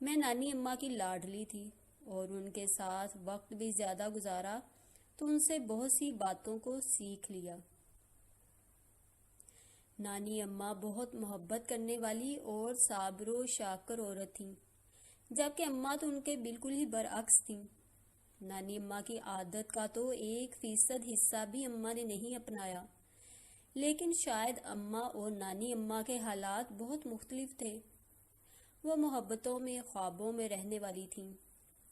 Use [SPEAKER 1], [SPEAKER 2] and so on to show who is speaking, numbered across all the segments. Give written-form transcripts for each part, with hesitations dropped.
[SPEAKER 1] میں نانی اماں کی لاڈلی تھی اور ان کے ساتھ وقت بھی زیادہ گزارا تو ان سے بہت سی باتوں کو سیکھ لیا۔ نانی اماں بہت محبت کرنے والی اور صابر و شاکر عورت تھیں، جبکہ اماں تو ان کے بالکل ہی برعکس تھیں۔ نانی اماں کی عادت کا تو 1% حصہ بھی اماں نے نہیں اپنایا، لیکن شاید اماں اور نانی اماں کے حالات بہت مختلف تھے۔ وہ محبتوں میں، خوابوں میں رہنے والی تھیں،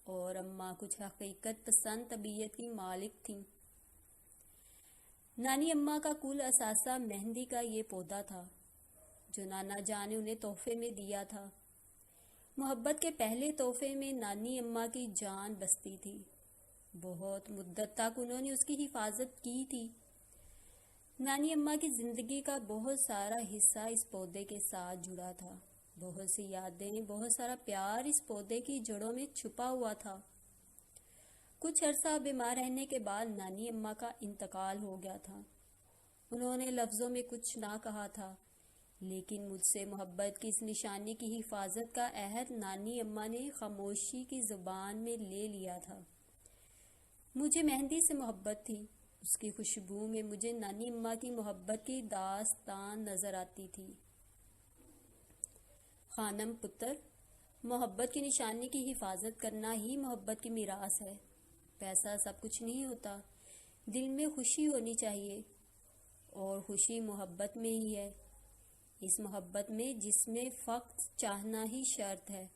[SPEAKER 1] اور اماں کچھ حقیقت پسند طبیعت کی مالک تھیں۔ نانی اماں کا کل اثاثہ مہندی کا یہ پودا تھا جو نانا جان نے انہیں تحفے میں دیا تھا۔ محبت کے پہلے تحفے میں نانی اماں کی جان بستی تھی۔ بہت مدت تک انہوں نے اس کی حفاظت کی تھی۔ نانی اماں کی زندگی کا بہت سارا حصہ اس پودے کے ساتھ جڑا تھا۔ بہت سی یادیں، بہت سارا پیار اس پودے کی جڑوں میں چھپا ہوا تھا۔ کچھ عرصہ بیمار رہنے کے بعد نانی اماں کا انتقال ہو گیا تھا۔ انہوں نے لفظوں میں کچھ نہ کہا تھا، لیکن مجھ سے محبت کی اس نشانی کی حفاظت کا عہد نانی اماں نے خاموشی کی زبان میں لے لیا تھا۔ مجھے مہندی سے محبت تھی۔ اس کی خوشبو میں مجھے نانی اماں کی محبت کی داستان نظر آتی تھی۔ خانم پتر، محبت کی نشانی کی حفاظت کرنا ہی محبت کی میراث ہے۔ پیسہ سب کچھ نہیں ہوتا، دل میں خوشی ہونی چاہیے، اور خوشی محبت میں ہی ہے۔ اس محبت میں جس میں فقط چاہنا ہی شرط ہے،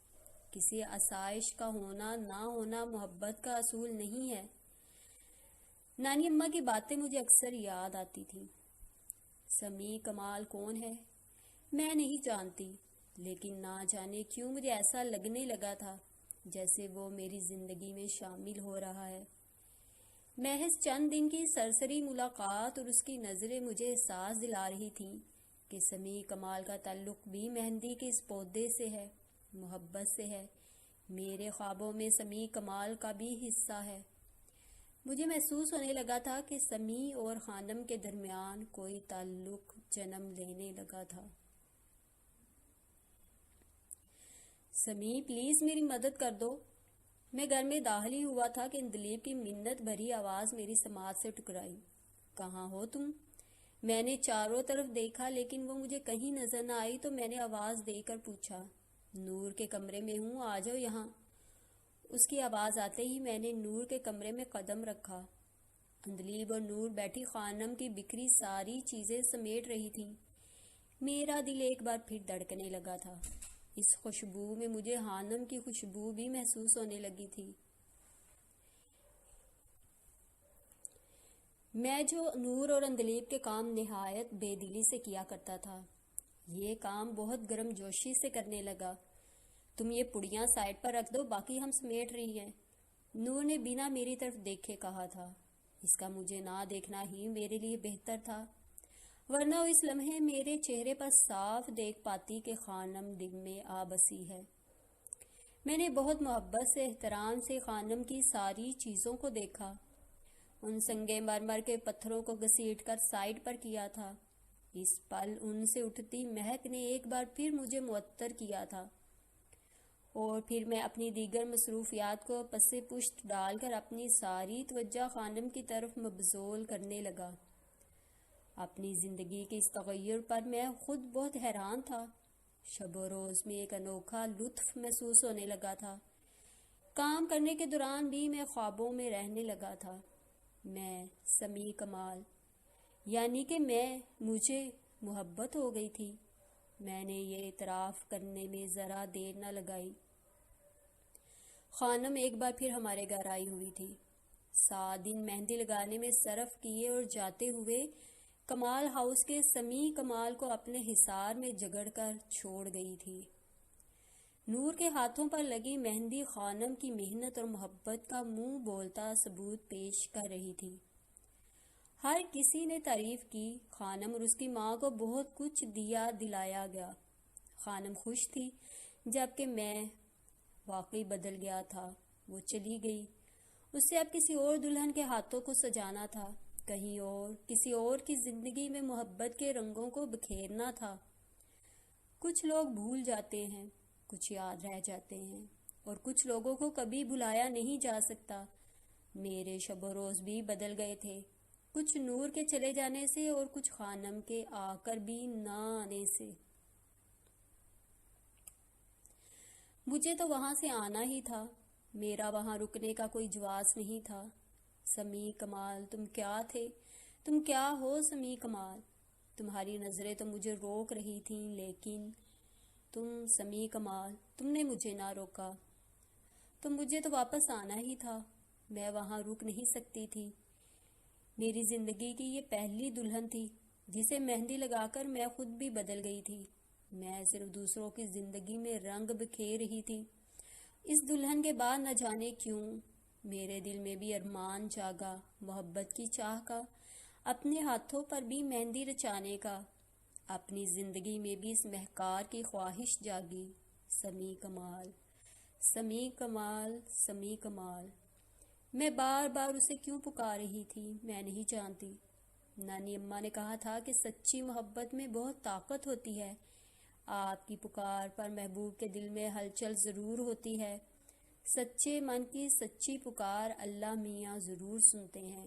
[SPEAKER 1] کسی آسائش کا ہونا نہ ہونا محبت کا اصول نہیں ہے۔ نانی اماں کی باتیں مجھے اکثر یاد آتی تھیں۔ سمیع کمال کون ہے؟ میں نہیں جانتی، لیکن نہ جانے کیوں مجھے ایسا لگنے لگا تھا جیسے وہ میری زندگی میں شامل ہو رہا ہے۔ محض چند دن کی سرسری ملاقات اور اس کی نظریں مجھے احساس دلا رہی تھیں کہ سمیع کمال کا تعلق بھی مہندی کے اس پودے سے ہے، محبت سے ہے۔ میرے خوابوں میں سمیع کمال کا بھی حصہ ہے۔ مجھے محسوس ہونے لگا تھا کہ سمیع اور خانم کے درمیان کوئی تعلق جنم لینے لگا تھا۔ سمیع، پلیز میری مدد کر دو۔ میں گھر میں داخل ہی ہوا تھا کہ اندلیب کی منت بھری آواز میری سماعت سے ٹکرائی۔ کہاں ہو تم؟ میں نے چاروں طرف دیکھا، لیکن وہ مجھے کہیں نظر نہ آئی تو میں نے آواز دے کر پوچھا، نور کے کمرے میں ہوں، آ جاؤ یہاں۔ اس کی آواز آتے ہی میں نے نور کے کمرے میں قدم رکھا۔ اندلیب اور نور بیٹھی خانم کی بکھری ساری چیزیں سمیٹ رہی تھیں۔ میرا دل ایک بار پھر دھڑکنے لگا تھا۔ اس خوشبو میں مجھے خانم کی خوشبو بھی محسوس ہونے لگی تھی۔ میں جو نور اور اندلیب کے کام نہایت بے دلی سے کیا کرتا تھا، یہ کام بہت گرم جوشی سے کرنے لگا۔ تم یہ پڑیاں سائڈ پر رکھ دو، باقی ہم سمیٹ رہی ہیں، نور نے بنا میری طرف دیکھے کہا تھا۔ اس کا مجھے نہ دیکھنا ہی میرے لیے بہتر تھا، ورنہ اس لمحے میرے چہرے پر صاف دیکھ پاتی کہ خانم دل میں آ بسی ہے۔ میں نے بہت محبت سے، احترام سے خانم کی ساری چیزوں کو دیکھا، ان سنگے مرمر کے پتھروں کو گھسیٹ کر سائڈ پر کیا تھا۔ اس پل ان سے اٹھتی مہک نے ایک بار پھر مجھے معطر کیا تھا، اور پھر میں اپنی دیگر مصروفیات کو پس پشت ڈال کر اپنی ساری توجہ خانم کی طرف مبذول کرنے لگا۔ اپنی زندگی کے اس تغیر پر میں خود بہت حیران تھا۔ شب و روز میں ایک انوکھا لطف محسوس ہونے لگا تھا۔ کام کرنے کے دوران بھی میں خوابوں میں رہنے لگا تھا۔ میں سمیع کمال، یعنی کہ مجھے محبت ہو گئی تھی۔ میں نے یہ اعتراف کرنے میں ذرا دیر نہ لگائی۔ خانم ایک بار پھر ہمارے گھر آئی ہوئی تھی۔ 7 دن مہندی لگانے میں صرف کیے اور جاتے ہوئے کمال ہاؤس کے سمیع کمال کو اپنے حصار میں جگڑ کر چھوڑ گئی تھی۔ نور کے ہاتھوں پر لگی مہندی خانم کی محنت اور محبت کا منہ بولتا ثبوت پیش کر رہی تھی۔ ہر کسی نے تعریف کی۔ خانم اور اس کی ماں کو بہت کچھ دلایا گیا۔ خانم خوش تھی، جبکہ میں واقعی بدل گیا تھا۔ وہ چلی گئی۔ اسے اب کسی اور دلہن کے ہاتھوں کو سجانا تھا، کہیں اور، کسی اور کی زندگی میں محبت کے رنگوں کو بکھیرنا تھا۔ کچھ لوگ بھول جاتے ہیں، کچھ یاد رہ جاتے ہیں اور کچھ لوگوں کو کبھی بھلایا نہیں جا سکتا۔ میرے شب و روز بھی بدل گئے تھے، کچھ نور کے چلے جانے سے اور کچھ خانم کے آ کر بھی نہ آنے سے۔ مجھے تو وہاں سے آنا ہی تھا، میرا وہاں رکنے کا کوئی جواز نہیں تھا۔ سمیع کمال تم کیا تھے، تم کیا ہو سمیع کمال؟ تمہاری نظریں تو مجھے روک رہی تھیں، لیکن تم سمیع کمال، تم نے مجھے نہ روکا۔ تو مجھے تو واپس آنا ہی تھا، میں وہاں رک نہیں سکتی تھی۔ میری زندگی کی یہ پہلی دلہن تھی جسے مہندی لگا کر میں خود بھی بدل گئی تھی۔ میں صرف دوسروں کی زندگی میں رنگ بکھیر رہی تھی۔ اس دلہن کے بعد نہ جانے کیوں میرے دل میں بھی ارمان جاگا، محبت کی چاہ کا، اپنے ہاتھوں پر بھی مہندی رچانے کا، اپنی زندگی میں بھی اس مہکار کی خواہش جاگی۔ سمیع کمال، سمیع کمال، سمیع کمال۔ میں بار بار اسے کیوں پکار رہی تھی میں نہیں جانتی۔ نانی اماں نے کہا تھا کہ سچی محبت میں بہت طاقت ہوتی ہے۔ آپ کی پکار پر محبوب کے دل میں ہلچل ضرور ہوتی ہے۔ سچے من کی سچی پکار اللہ میاں ضرور سنتے ہیں۔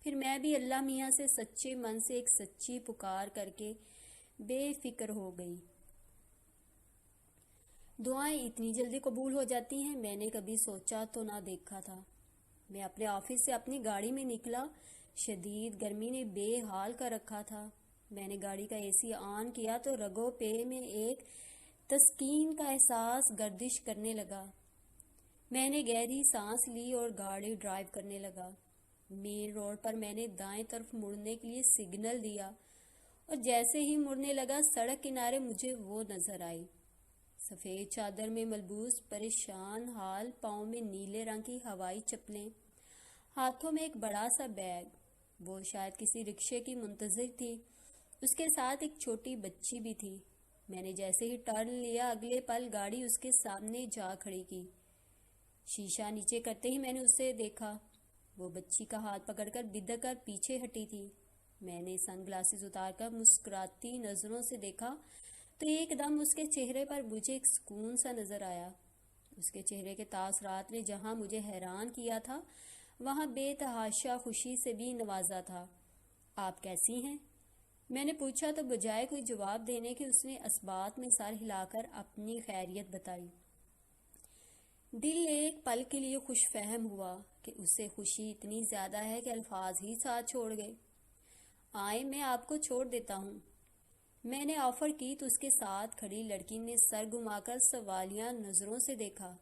[SPEAKER 1] پھر میں بھی اللہ میاں سے سچے من سے ایک سچی پکار کر کے بے فکر ہو گئی۔ دعائیں اتنی جلدی قبول ہو جاتی ہیں، میں نے کبھی سوچا تو نہ دیکھا تھا۔ میں اپنے آفس سے اپنی گاڑی میں نکلا، شدید گرمی نے بے حال کر رکھا تھا۔ میں نے گاڑی کا اے سی آن کیا تو رگوں پہ میں ایک تسکین کا احساس گردش کرنے لگا۔ میں نے گہری سانس لی اور گاڑی ڈرائیو کرنے لگا۔ مین روڈ پر میں نے دائیں طرف مڑنے کے لیے سگنل دیا اور جیسے ہی مڑنے لگا سڑک کنارے مجھے وہ نظر آئی، سفید چادر میں ملبوس، پریشان حال، پاؤں میں نیلے رنگ کی ہوائی چپلیں، ہاتھوں میں ایک بڑا سا بیگ۔ وہ شاید کسی رکشے کی منتظر تھی، اس کے ساتھ ایک چھوٹی بچی بھی تھی۔ میں نے جیسے ہی ٹرن لیا اگلے پل گاڑی اس کے سامنے جا کھڑی کی۔ شیشہ نیچے کرتے ہی میں نے اسے دیکھا، وہ بچی کا ہاتھ پکڑ کر بدک کر پیچھے ہٹی تھی۔ میں نے سن گلاسز اتار کر مسکراتی نظروں سے دیکھا تو ایک دم اس کے چہرے پر مجھے ایک سکون سا نظر آیا۔ اس کے چہرے کے تاثرات نے جہاں مجھے حیران کیا تھا وہاں بے تحاشا خوشی سے بھی نوازا تھا۔ آپ کیسی ہیں؟ میں نے پوچھا تو بجائے کوئی جواب دینے کے اس نے اسبات میں سر ہلا کر اپنی خیریت بتائی۔ دل ایک پل کے لیے خوش فہم ہوا کہ اس سے خوشی اتنی زیادہ ہے کہ الفاظ ہی ساتھ چھوڑ گئے۔ آئیں میں آپ کو چھوڑ دیتا ہوں۔ میں نے آفر کی تو اس کے ساتھ کھڑی لڑکی نے سر گھما کر سوالیہ نظروں سے دیکھا۔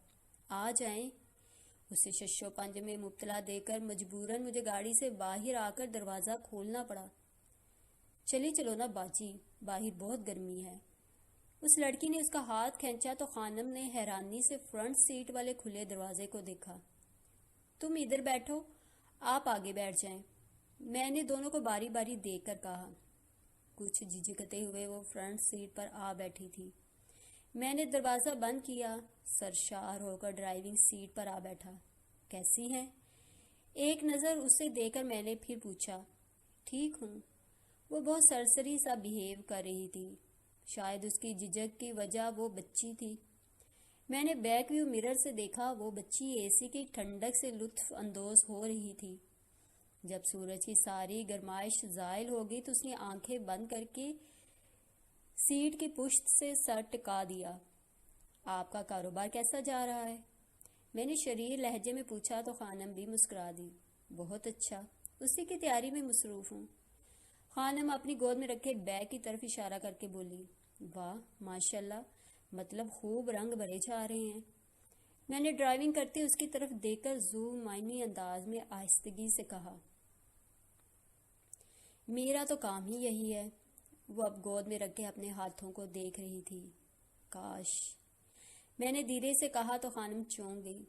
[SPEAKER 1] آ جائیں۔ اسے ششو پنج میں مبتلا دے کر مجبوراً مجھے گاڑی سے باہر آ کر دروازہ کھولنا پڑا۔ چلی چلو نا باجی، باہر بہت گرمی ہے۔ اس لڑکی نے اس کا ہاتھ کھینچا تو خانم نے حیرانی سے فرنٹ سیٹ والے کھلے دروازے کو دیکھا۔ تم ادھر بیٹھو، آپ آگے بیٹھ جائیں، میں نے دونوں کو باری باری دیکھ کر کہا۔ کچھ جھجکتے ہوئے وہ فرنٹ سیٹ پر آ بیٹھی تھی۔ میں نے دروازہ بند کیا، سرشار ہو کر ڈرائیونگ سیٹ پر آ بیٹھا۔ کیسی ہیں؟ ایک نظر اسے دے کر میں نے پھر پوچھا۔ ٹھیک ہوں۔ وہ بہت سرسری سا بہیو کر رہی تھی، شاید اس کی جھجک کی وجہ وہ بچی تھی۔ میں نے بیک ویو مرر سے دیکھا، وہ بچی اے سی کی ٹھنڈک سے لطف اندوز ہو رہی تھی۔ جب سورج کی ساری گرمائش زائل ہو گئی تو اس نے آنکھیں بند کر کے سیٹ کی پشت سے سر ٹکا دیا۔ آپ کا کاروبار کیسا جا رہا ہے؟ میں نے شریر لہجے میں پوچھا تو خانم بھی مسکرا دی۔ بہت اچھا، اسی کی تیاری میں مصروف ہوں۔ خانم اپنی گود میں رکھے بیگ کی طرف اشارہ کر کے بولی۔ واہ ماشاءاللہ، مطلب خوب رنگ بھرے جا رہے ہیں۔ میں نے ڈرائیونگ کرتے اس کی طرف دیکھ کر ذو معنی انداز میں آہستگی سے کہا۔ میرا تو کام ہی یہی ہے۔ وہ اب گود میں رکھے اپنے ہاتھوں کو دیکھ رہی تھی۔ کاش، میں نے دھیرے سے کہا تو خانم چونک گئی۔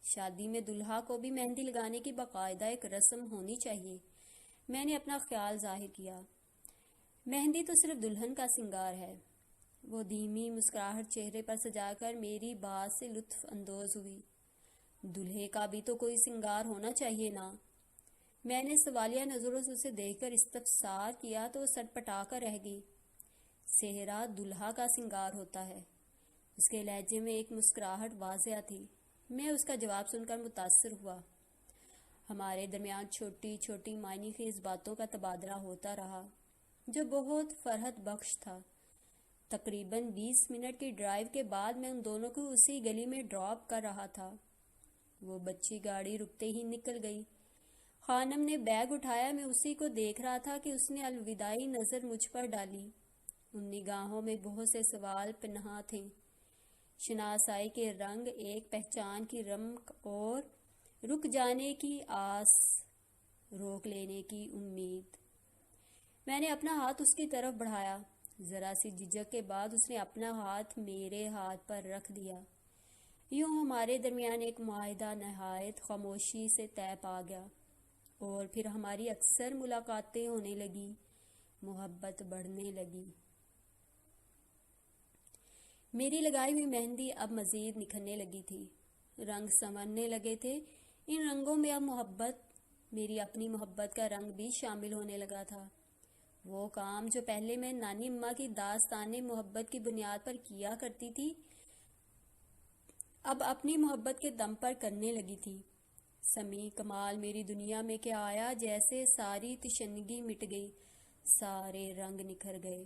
[SPEAKER 1] شادی میں دلہا کو بھی مہندی لگانے کی باقاعدہ ایک رسم ہونی چاہیے، میں نے اپنا خیال ظاہر کیا۔ مہندی تو صرف دلہن کا سنگار ہے۔ وہ دھیمی مسکراہٹ چہرے پر سجا کر میری بات سے لطف اندوز ہوئی۔ دلہے کا بھی تو کوئی سنگار ہونا چاہیے نا۔ میں نے سوالیہ نظروں سے اسے دیکھ کر استفسار کیا تو وہ سٹ پٹا کر رہ گئی۔ صحرا دلہا کا سنگار ہوتا ہے، اس کے لہجے میں ایک مسکراہٹ واضح تھی۔ میں اس کا جواب سن کر متاثر ہوا۔ ہمارے درمیان چھوٹی چھوٹی معنی خیز باتوں کا تبادلہ ہوتا رہا جو بہت فرحت بخش تھا۔ تقریباً 20 منٹ کی ڈرائیو کے بعد میں ان دونوں کو اسی گلی میں ڈراپ کر رہا تھا۔ وہ بچی گاڑی رکتے ہی نکل گئی۔ خانم نے بیگ اٹھایا۔ میں اسی کو دیکھ رہا تھا کہ اس نے الوداعی نظر مجھ پر ڈالی۔ ان نگاہوں میں بہت سے سوال پنہاں تھے، شناسائی کے رنگ، ایک پہچان کی رمق اور رک جانے کی آس، روک لینے کی امید۔ میں نے اپنا ہاتھ اس کی طرف بڑھایا۔ ذرا سی جھجک کے بعد اس نے اپنا ہاتھ میرے ہاتھ پر رکھ دیا۔ یوں ہمارے درمیان ایک معاہدہ نہایت خاموشی سے طے پا گیا، اور پھر ہماری اکثر ملاقاتیں ہونے لگی، محبت بڑھنے لگی۔ میری لگائی ہوئی مہندی اب مزید نکھرنے لگی تھی، رنگ سنورنے لگے تھے۔ ان رنگوں میں اب محبت، میری اپنی محبت کا رنگ بھی شامل ہونے لگا تھا۔ وہ کام جو پہلے میں نانی اماں کی داستان محبت کی بنیاد پر کیا کرتی تھی، اب اپنی محبت کے دم پر کرنے لگی تھی۔ سمیع کمال میری دنیا میں کیا آیا، جیسے ساری تشنگی مٹ گئی، سارے رنگ نکھر گئے۔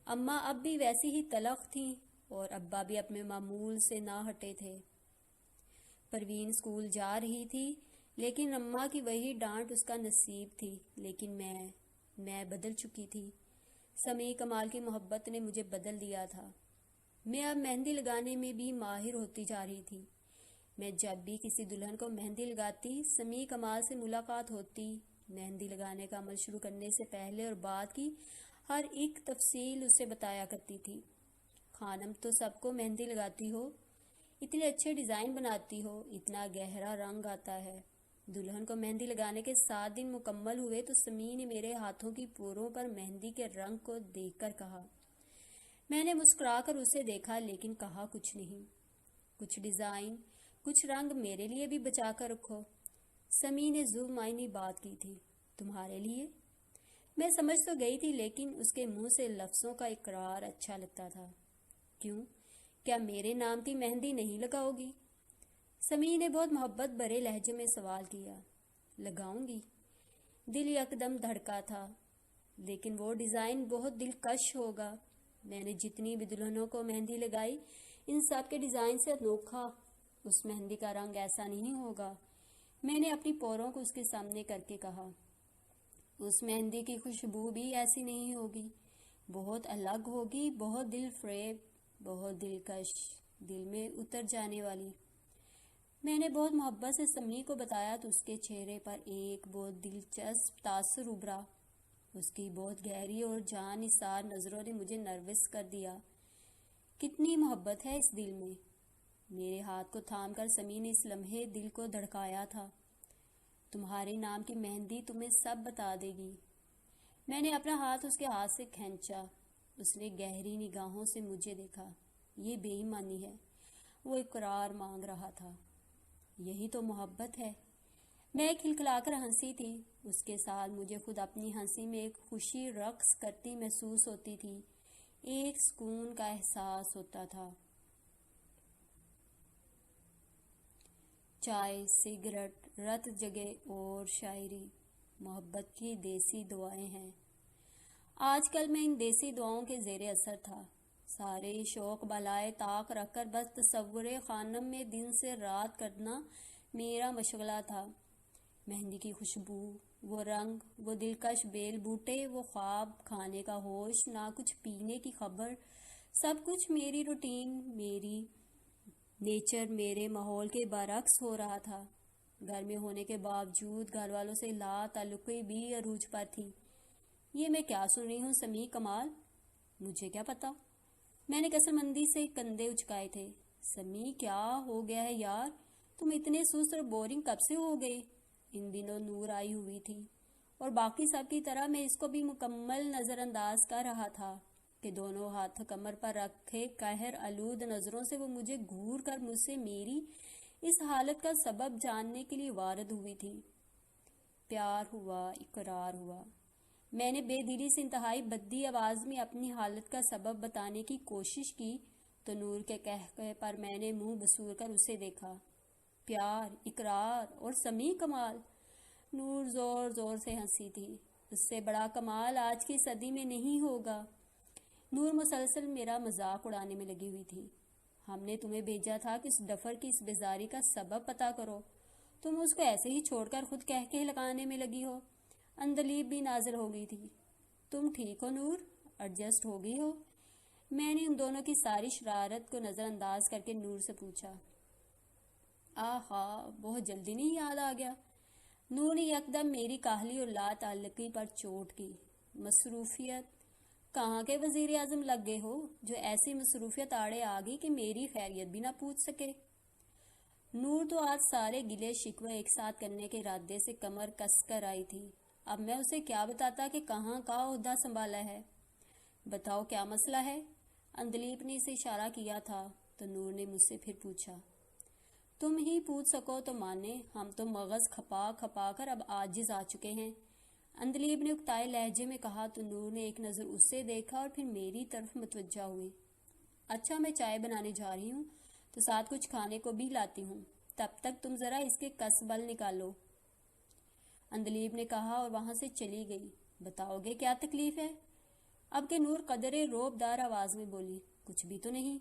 [SPEAKER 1] اماں اب بھی ویسی ہی تلخ تھیں اور ابا بھی اپنے معمول سے نہ ہٹے تھے۔ پروین اسکول جا رہی تھی، لیکن اماں کی وہی ڈانٹ اس کا نصیب تھی۔ لیکن میں بدل چکی تھی۔ سمیع کمال کی محبت نے مجھے بدل دیا تھا۔ میں اب مہندی لگانے میں بھی ماہر ہوتی جا رہی تھی۔ میں جب بھی کسی دلہن کو مہندی لگاتی، سمیع کمال سے ملاقات ہوتی، مہندی لگانے کا عمل شروع کرنے سے پہلے اور بعد کی ہر ایک تفصیل اسے بتایا کرتی تھی۔ خانم، تو سب کو مہندی لگاتی ہو، اتنے اچھے ڈیزائن بناتی ہو، اتنا گہرا رنگ آتا ہے۔ دلہن کو مہندی لگانے کے 7 دن مکمل ہوئے تو سمیع نے میرے ہاتھوں کی پوروں پر مہندی کے رنگ کو دیکھ کر کہا۔ میں نے مسکرا کر اسے دیکھا، لیکن کہا کچھ نہیں۔ کچھ ڈیزائن، کچھ رنگ میرے لیے بھی بچا کر رکھو۔ سمیع نے ذو معنی بات کی تھی۔ تمہارے لیے؟ میں سمجھ تو گئی تھی، لیکن اس کے منہ سے لفظوں کا اقرار اچھا لگتا تھا۔ کیوں؟ کیا میرے نام کی مہندی نہیں لگاؤ گی؟ سمیع نے بہت محبت بھرے لہجے میں سوال کیا۔ لگاؤں گی۔ دل یکدم دھڑکا تھا، لیکن وہ ڈیزائن بہت دلکش ہوگا۔ میں نے جتنی بھی دلہنوں کو مہندی لگائی، ان سب کے ڈیزائن سے انوکھا اس مہندی کا رنگ ایسا نہیں ہوگا۔ میں نے اپنی پوروں کو اس کے سامنے کر کے کہا۔ اس مہندی کی خوشبو بھی ایسی نہیں ہوگی، بہت الگ ہوگی، بہت دل فریب، بہت دلکش، دل میں اتر جانے والی۔ میں نے بہت محبت سے سمیع کو بتایا تو اس کے چہرے پر ایک بہت دلچسپ تاثر ابھرا۔ اس کی بہت گہری اور جان نثار نظروں نے مجھے نروس کر دیا۔ کتنی محبت ہے اس دل میں۔ میرے ہاتھ کو تھام کر سمیع نے اس لمحے دل کو دھڑکایا تھا۔ تمہارے نام کی مہندی تمہیں سب بتا دے گی۔ میں نے اپنا ہاتھ اس کے ہاتھ سے کھینچا۔ اس نے گہری نگاہوں سے مجھے دیکھا۔ یہ بے ایمانی ہے، وہ اقرار مانگ رہا تھا۔ یہی تو محبت ہے۔ میں کھلکھلا کر ہنسی تھی۔ اس کے ساتھ مجھے خود اپنی ہنسی میں ایک خوشی رقص کرتی محسوس ہوتی تھی، ایک سکون کا احساس ہوتا تھا۔ چائے، سگریٹ، رت جگہ اور شاعری محبت کی دیسی دعائیں ہیں۔ آج کل میں ان دیسی دعاؤں کے زیر اثر تھا۔ سارے شوق بالائے طاق رکھ کر بس تصور خانم میں دن سے رات کرنا میرا مشغلہ تھا۔ مہندی کی خوشبو، وہ رنگ، وہ دلکش بیل بوٹے، وہ خواب، کھانے کا ہوش، نہ کچھ پینے کی خبر، سب کچھ میری روٹین، میری نیچر، میرے ماحول کے برعکس ہو رہا تھا۔ گھر میں ہونے کے باوجود گھر والوں سے لا تعلقی بھی عروج پر تھی۔ یہ میں کیا سن رہی ہوں سمیع کمال؟ مجھے کیا پتا؟ میں نے کثرمندی سے کندھے اچکائے تھے۔ سمیع کیا ہو گیا ہے یار، تم اتنے سست اور بورنگ کب سے ہو گئے؟ ان دنوں نور آئی ہوئی تھی، اور باقی سب کی طرح میں اس کو بھی مکمل نظر انداز کر رہا تھا کہ دونوں ہاتھ کمر پر رکھے قہر آلود نظروں سے وہ مجھے گھور کر مجھ سے میری اس حالت کا سبب جاننے کے لیے وارد ہوئی تھی۔ پیار ہوا، اقرار ہوا۔ میں نے بے دلی سے انتہائی بدی آواز میں اپنی حالت کا سبب بتانے کی کوشش کی تو نور کے کہے پر میں نے منہ بسور کر اسے دیکھا۔ پیار، اقرار اور سمیع کمال! نور زور زور سے ہنسی تھی۔ اس سے بڑا کمال آج کی صدی میں نہیں ہوگا۔ نور مسلسل میرا مذاق اڑانے میں لگی ہوئی تھی۔ ہم نے تمہیں بھیجا تھا کہ اس ڈفر کی اس بیزاری کا سبب پتا کرو، تم اس کو ایسے ہی چھوڑ کر خود کہہ لگانے میں لگی ہو۔ اندلیب بھی نازل ہو گئی تھی۔ تم ٹھیک ہو نور؟ ایڈجسٹ ہو گئی ہو؟ میں نے ان دونوں کی ساری شرارت کو نظر انداز کر کے نور سے پوچھا۔ آہا، بہت جلدی نہیں یاد آ گیا؟ نور نے یکدم میری کاہلی اور لا تعلقی پر چوٹ کی۔ مصروفیت؟ کہاں کے وزیر اعظم لگ گئے ہو جو ایسی مصروفیت آڑے آ گئی کہ میری خیریت بھی نہ پوچھ سکے؟ نور تو آج سارے گلے شکوے ایک ساتھ کرنے کے ارادے سے کمر کس کر آئی تھی۔ اب میں اسے کیا بتاتا کہ کہاں کا عہدہ سنبھالا ہے۔ بتاؤ کیا مسئلہ ہے؟ اندلیب نے اسے اشارہ کیا تھا تو نور نے مجھ سے پھر پوچھا۔ تم ہی پوچھ سکو تو مانے، ہم تو مغز کھپا کھپا کر اب عاجز آ چکے ہیں، اندلیب نے اکتائے لہجے میں کہا تو نور نے ایک نظر اسے دیکھا اور پھر میری طرف متوجہ ہوئی۔ اچھا، میں چائے بنانے جا رہی ہوں تو ساتھ کچھ کھانے کو بھی لاتی ہوں، تب تک تم ذرا اس کے کس بل نکالو، اندلیب نے کہا اور وہاں سے چلی گئی۔ بتاؤ گے کیا تکلیف ہے؟ اب کہ نور قدرے روب دار آواز میں بولی۔ کچھ بھی تو نہیں،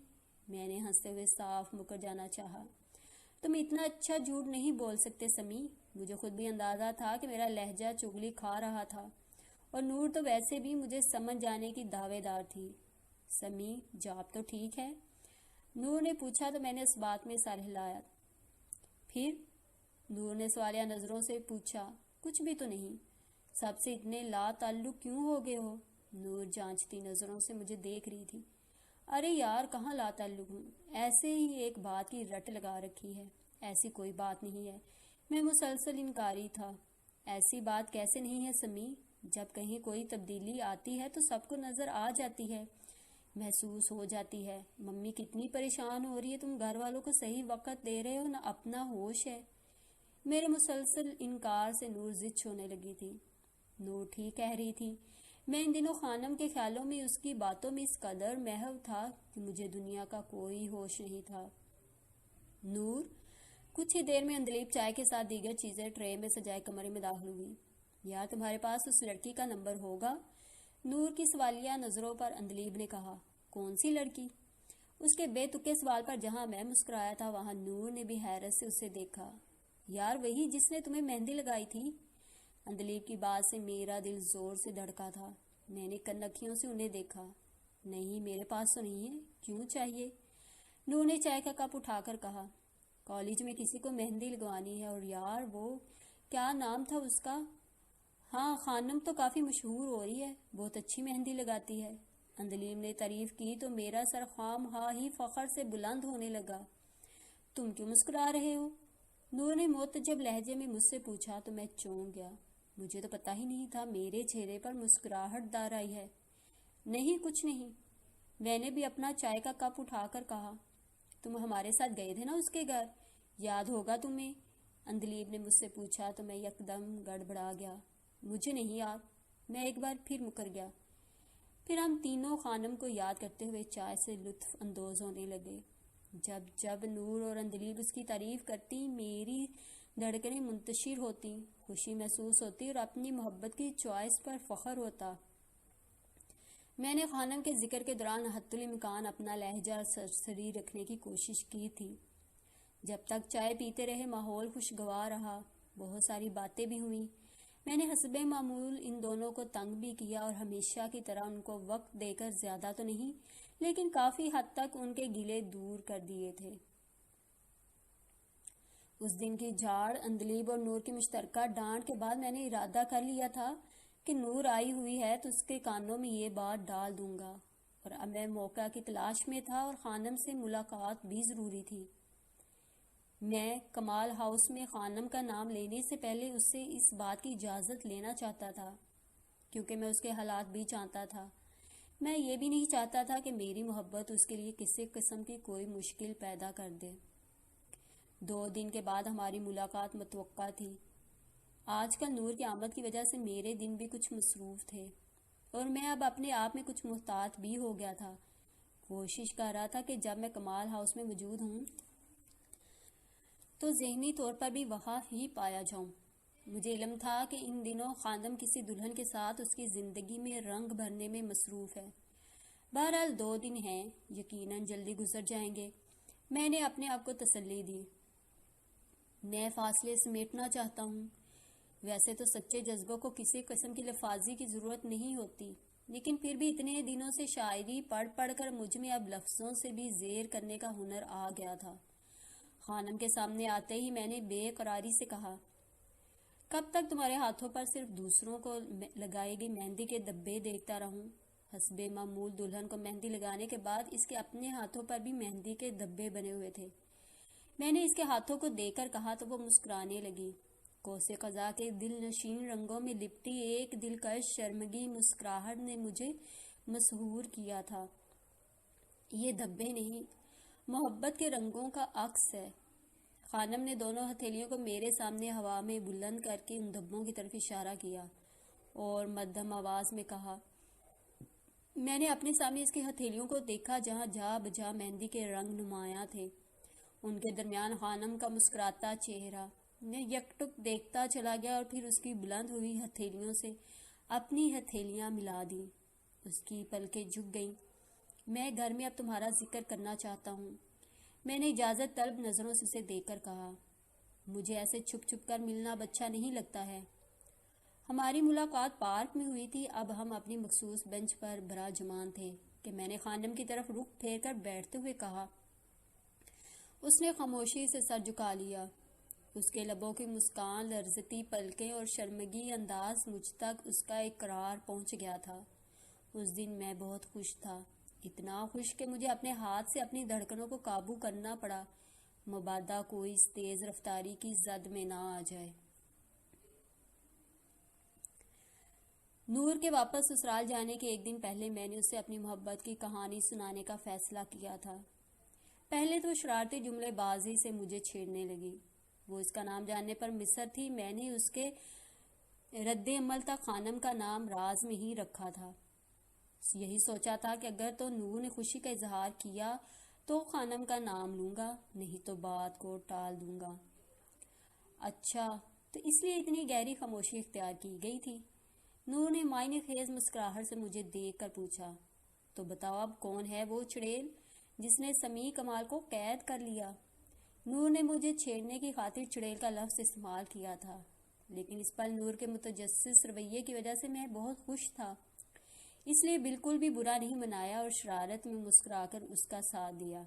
[SPEAKER 1] میں نے ہنستے ہوئے صاف مکر جانا چاہا۔ تم اتنا اچھا جھوٹ نہیں بول سکتے سمیع، مجھے خود بھی اندازہ تھا کہ میرا لہجہ چغلی کھا رہا تھا، اور نور تو ویسے بھی مجھے سمجھ جانے کی دعوے دار تھی۔ سمیع، جاب تو ٹھیک ہے؟ نور نے پوچھا تو میں نے اس بات میں سر ہلایا۔ پھر؟ نور نے سوالیہ نظروں سے پوچھا۔ کچھ بھی تو نہیں۔ سب سے اتنے لا تعلق کیوں ہو گئے ہو؟ نور جانچتی نظروں سے مجھے دیکھ رہی تھی۔ ارے یار، کہاں لا تعلق ہوں، ایسے ہی ایک بات کی رٹ لگا رکھی ہے۔ ایسی کوئی بات نہیں ہے، میں مسلسل انکاری تھا۔ ایسی بات کیسے نہیں ہے سمیع؟ جب کہیں کوئی تبدیلی آتی ہے تو سب کو نظر آ جاتی ہے، محسوس ہو جاتی ہے۔ ممی کتنی پریشان ہو رہی ہے، تم گھر والوں کو صحیح وقت دے رہے ہو نہ اپنا ہوش ہے۔ میرے مسلسل انکار سے نور ضد چھوڑنے لگی تھی۔ نور ٹھیک کہہ رہی تھی، میں ان دنوں خانم کے خیالوں میں اس کی باتوں میں اس قدر محو تھا کہ مجھے دنیا کا کوئی ہوش نہیں تھا۔ نور؟ کچھ ہی دیر میں اندلیب چائے کے ساتھ دیگر چیزیں ٹرے میں سجائے کمرے میں داخل ہوئی۔ یار تمہارے پاس اس لڑکی کا نمبر ہوگا؟ نور کی سوالیہ نظروں پر اندلیب نے کہا۔ کون سی لڑکی؟ اس کے بے تکے سوال پر جہاں میں مسکرایا تھا وہاں نور نے بھی حیرت سے اسے دیکھا۔ یار وہی جس نے تمہیں مہندی لگائی تھی؟ اندلیب کی بات سے میرا دل زور سے دھڑکا تھا۔ میں نے کنکھیوں سے انہیں دیکھا۔ نہیں، میرے پاس تو نہیں ہے، کیوں چاہیے؟ نور نے چائے کا کپ اٹھا کر کہا۔ کالج میں کسی کو مہندی لگوانی ہے، اور یار وہ کیا نام تھا اس کا؟ ہاں، خانم تو کافی مشہور ہو رہی ہے، بہت اچھی مہندی لگاتی ہے، اندلیب نے تعریف کی تو میرا سر خام ہی فخر سے بلند ہونے لگا۔ تم کیوں مسکرا رہے ہو؟ نور نے معتجب لہجے میں مجھ سے پوچھا تو میں چونک گیا۔ مجھے تو پتہ ہی نہیں تھا میرے چہرے پر مسکراہٹ دار آئی ہے۔ نہیں، کچھ نہیں، میں نے بھی اپنا چائے کا کپ اٹھا کر کہا۔ تم ہمارے ساتھ گئے تھے نا اس کے گھر، یاد ہوگا تمہیں؟ اندلیب نے مجھ سے پوچھا تو میں یکدم گڑبڑا گیا۔ مجھے نہیں یاد، میں ایک بار پھر مکر گیا۔ پھر ہم تینوں خانم کو یاد کرتے ہوئے چائے سے لطف اندوز ہونے لگے۔ جب جب نور اور اندلیب اس کی تعریف کرتی میری دھڑکنیں منتشر ہوتی، خوشی محسوس ہوتی اور اپنی محبت کی چوائس پر فخر ہوتا۔ میں نے خانم کے ذکر کے دوران حتی الامکان اپنا لہجہ سرسری رکھنے کی کوشش کی تھی۔ جب تک چائے پیتے رہے ماحول خوشگوار رہا، بہت ساری باتیں بھی ہوئیں۔ میں نے حسب معمول ان دونوں کو تنگ بھی کیا اور ہمیشہ کی طرح ان کو وقت دے کر زیادہ تو نہیں لیکن کافی حد تک ان کے گلے دور کر دیے تھے۔ اس دن کی جھاڑ، اندلیب اور نور کی مشترکہ ڈانٹ کے بعد میں نے ارادہ کر لیا تھا کہ نور آئی ہوئی ہے تو اس کے کانوں میں یہ بات ڈال دوں گا، اور اب میں موقع کی تلاش میں تھا اور خانم سے ملاقات بھی ضروری تھی۔ میں کمال ہاؤس میں خانم کا نام لینے سے پہلے اس سے اس بات کی اجازت لینا چاہتا تھا، کیونکہ میں اس کے حالات بھی جانتا تھا۔ میں یہ بھی نہیں چاہتا تھا کہ میری محبت اس کے لیے کسی قسم کی کوئی مشکل پیدا کر دے۔ 2 دن کے بعد ہماری ملاقات متوقع تھی۔ آج کل نور کی آمد کی وجہ سے میرے دن بھی کچھ مصروف تھے، اور میں اب اپنے آپ میں کچھ محتاط بھی ہو گیا تھا۔ کوشش کر رہا تھا کہ جب میں کمال ہاؤس میں موجود ہوں تو ذہنی طور پر بھی وہاں ہی پایا جاؤں۔ مجھے علم تھا کہ ان دنوں خاندم کسی دلہن کے ساتھ اس کی زندگی میں رنگ بھرنے میں مصروف ہے۔ بہرحال 2 دن ہیں، یقیناً جلدی گزر جائیں گے۔ میں نے اپنے آپ کو تسلی دی۔ میں فاصلے سمیٹنا چاہتا ہوں۔ ویسے تو سچے جذبوں کو کسی قسم کی لفاظی کی ضرورت نہیں ہوتی، لیکن پھر بھی اتنے دنوں سے شاعری پڑھ پڑھ کر مجھ میں اب لفظوں سے بھی زیر کرنے کا ہنر آ گیا تھا۔ خانم کے سامنے آتے ہی میں نے بے قراری سے کہا، کب تک تمہارے ہاتھوں پر صرف دوسروں کو لگائی گئی مہندی کے دھبے دیکھتا رہوں؟ حسب معمول دلہن کو مہندی لگانے کے بعد اس کے اپنے ہاتھوں پر بھی مہندی کے دھبے بنے ہوئے تھے۔ میں نے اس کے ہاتھوں کو دیکھ کر کہا تو وہ مسکرانے لگی۔ کوسے قضا کے دل نشین رنگوں میں لپٹی ایک دلکش شرمگی مسکراہٹ نے مجھے مسحور کیا تھا۔ یہ دھبے نہیں، محبت کے رنگوں کا عکس ہے۔ خانم نے دونوں ہتھیلیوں کو میرے سامنے ہوا میں بلند کر کے ان دھبوں کی طرف اشارہ کیا اور مدھم آواز میں کہا۔ میں نے اپنے سامنے اس کی ہتھیلیوں کو دیکھا جہاں جا بجا مہندی کے رنگ نمایاں تھے۔ ان کے درمیان خانم کا مسکراتا چہرہ۔ میں یکٹک دیکھتا چلا گیا اور پھر اس کی بلند ہوئی ہتھیلیوں سے اپنی ہتھیلیاں ملا دی۔ اس کی پلکیں جھک گئیں۔ میں گھر میں اب تمہارا ذکر کرنا چاہتا ہوں، میں نے اجازت طلب نظروں سے اسے دیکھ کر کہا۔ مجھے ایسے چھپ چھپ کر ملنا اب اچھا نہیں لگتا ہے۔ ہماری ملاقات پارک میں ہوئی تھی۔ اب ہم اپنی مخصوص بینچ پر براجمان تھے کہ میں نے خانم کی طرف رخ پھیر کر بیٹھتے ہوئے کہا۔ اس نے خاموشی سے سر جھکا لیا۔ اس کے لبوں کی مسکان، لرزتی پلکیں اور شرمگی انداز مجھ تک اس کا اقرار پہنچ گیا تھا۔ اس دن میں بہت خوش تھا، اتنا خوش کہ مجھے اپنے ہاتھ سے اپنی دھڑکنوں کو قابو کرنا پڑا، مبادا کوئی اس تیز رفتاری کی زد میں نہ آ جائے۔ نور کے واپس سسرال جانے کے ایک دن پہلے میں نے اسے اپنی محبت کی کہانی سنانے کا فیصلہ کیا تھا۔ پہلے تو شرارتی جملے بازی سے مجھے چھیڑنے لگی۔ وہ اس کا نام جاننے پر مصر تھی۔ میں نے اس کے رد عمل تک خانم کا نام راز میں ہی رکھا تھا۔ یہی سوچا تھا کہ اگر تو نور نے خوشی کا اظہار کیا تو خانم کا نام لوں گا، نہیں تو بات کو ٹال دوں گا۔ اچھا، تو اس لیے اتنی گہری خاموشی اختیار کی گئی تھی؟ نور نے معنی خیز مسکراہٹ سے مجھے دیکھ کر پوچھا۔ تو بتاؤ اب کون ہے وہ چڑیل جس نے سمیع کمال کو قید کر لیا؟ نور نے مجھے چھیڑنے کی خاطر چڑیل کا لفظ استعمال کیا تھا، لیکن اس پل نور کے متجسس رویے کی وجہ سے میں بہت خوش تھا، اس لیے بالکل بھی برا نہیں منایا اور شرارت میں مسکرا کر اس کا ساتھ دیا۔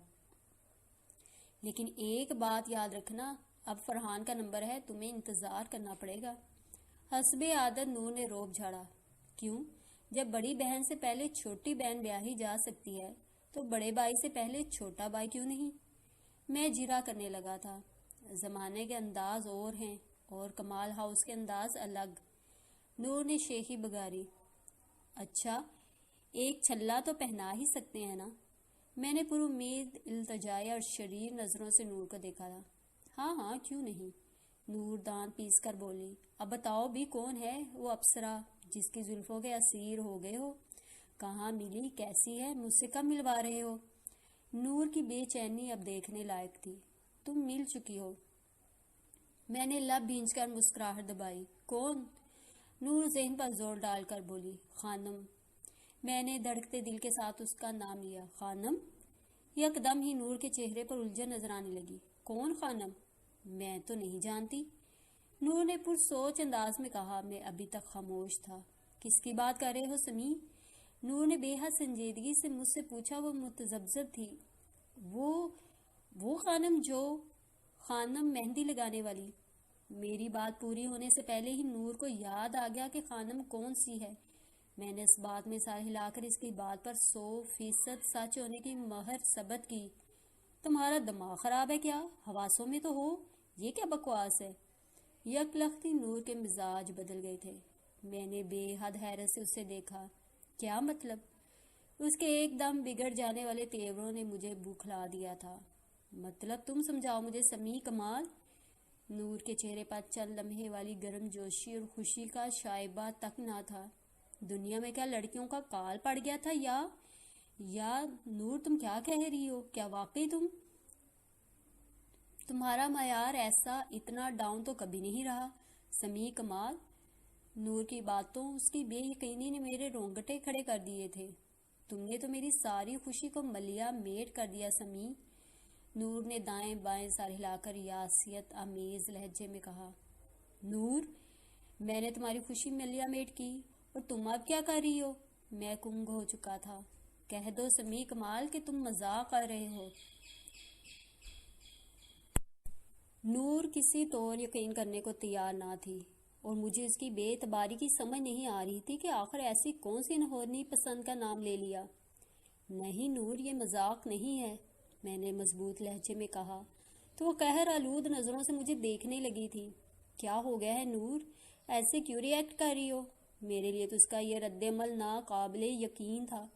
[SPEAKER 1] لیکن ایک بات یاد رکھنا، اب فرحان کا نمبر ہے، تمہیں انتظار کرنا پڑے گا۔ حسب عادت نور نے روب جھاڑا۔ کیوں؟ جب بڑی بہن سے پہلے چھوٹی بہن بیاہی جا سکتی ہے تو بڑے بھائی سے پہلے چھوٹا بھائی کیوں نہیں؟ میں جھرا کرنے لگا تھا۔ زمانے کے انداز اور ہیں اور کمال ہاؤس کے انداز الگ۔ نور نے شیخی بگاری۔ اچھا، ایک چھلا تو پہنا ہی سکتے ہیں نا؟ میں نے پر امید التجائی اور شریر نظروں سے نور کو دیکھا تھا۔ ہاں ہاں، کیوں نہیں؟ نور دانت پیس کر بولی۔ اب بتاؤ بھی کون ہے وہ اپسرا جس کی زلفوں کے اسیر ہو گئے ہو؟ کہاں ملی؟ کیسی ہے؟ مجھ سے کب ملوا رہے ہو؟ نور کی بے چینی اب دیکھنے لائق تھی۔ تم مل چکی ہو۔ میں نے لب بھینچ کر مسکراہٹ دبائی۔ کون؟ نور ذہن پر زور ڈال کر بولی۔ خانم۔ میں نے دھڑکتے دل کے ساتھ اس کا نام لیا۔ خانم؟ یکدم ہی نور کے چہرے پر الجھن نظر آنے لگی۔ کون خانم؟ میں تو نہیں جانتی۔ نور نے پرسوچ انداز میں کہا۔ میں ابھی تک خاموش تھا۔ کس کی بات کر رہے ہو سمیع؟ نور نے بے حد سنجیدگی سے مجھ سے پوچھا۔ وہ متذبذب تھی۔ وہ خانم جو خانم مہندی لگانے والی۔ میری بات پوری ہونے سے پہلے ہی نور کو یاد آ گیا کہ خانم کون سی ہے۔ میں نے اس بات میں سر ہلا کر اس کی بات پر 100% سچ ہونے کی مہر ثبت کی۔ تمہارا دماغ خراب ہے کیا؟ حواسوں میں تو ہو، یہ کیا بکواس ہے؟ یک لختی نور کے مزاج بدل گئے تھے۔ میں نے بے حد حیرت سے اسے دیکھا۔ کیا مطلب؟ اس کے ایک دم بگڑ جانے والے تیوروں نے مجھے بوکھلا دیا تھا۔ مطلب تم سمجھاؤ مجھے سمیع کمال۔ نور کے چہرے پر چند لمحے والی گرم جوشی اور خوشی کا شائبہ تک نہ تھا۔ دنیا میں کیا لڑکیوں کا کال پڑ گیا تھا یا نور تم کیا کہہ رہی ہو؟ کیا واقعی تمہارا معیار ایسا اتنا ڈاؤن تو کبھی نہیں رہا سمیع کمال؟ نور کی باتوں اس کی بے یقینی نے میرے رونگٹے کھڑے کر دیے تھے۔ تم نے تو میری ساری خوشی کو ملیا میٹ کر دیا سمیع، نور نے دائیں بائیں سر ہلا کر یاسیت آمیز لہجے میں کہا۔ نور، میں نے تمہاری خوشی ملیا میٹ کی اور تم اب کیا کر رہی ہو؟ میں گنگ ہو چکا تھا۔ کہہ دو سمیع کمال کہ تم مذاق کر رہے ہو۔ نور کسی طور یقین کرنے کو تیار نہ تھی اور مجھے اس کی بے اعتباری کی سمجھ نہیں آ رہی تھی کہ آخر ایسی کون سی انہونی پسند کا نام لے لیا۔ نہیں نور، یہ مذاق نہیں ہے، میں نے مضبوط لہجے میں کہا تو وہ قہر آلود نظروں سے مجھے دیکھنے لگی تھی۔ کیا ہو گیا ہے نور؟ ایسے کیوں ری ایکٹ کر رہی ہو؟ میرے لیے تو اس کا یہ رد عمل ناقابل یقین تھا۔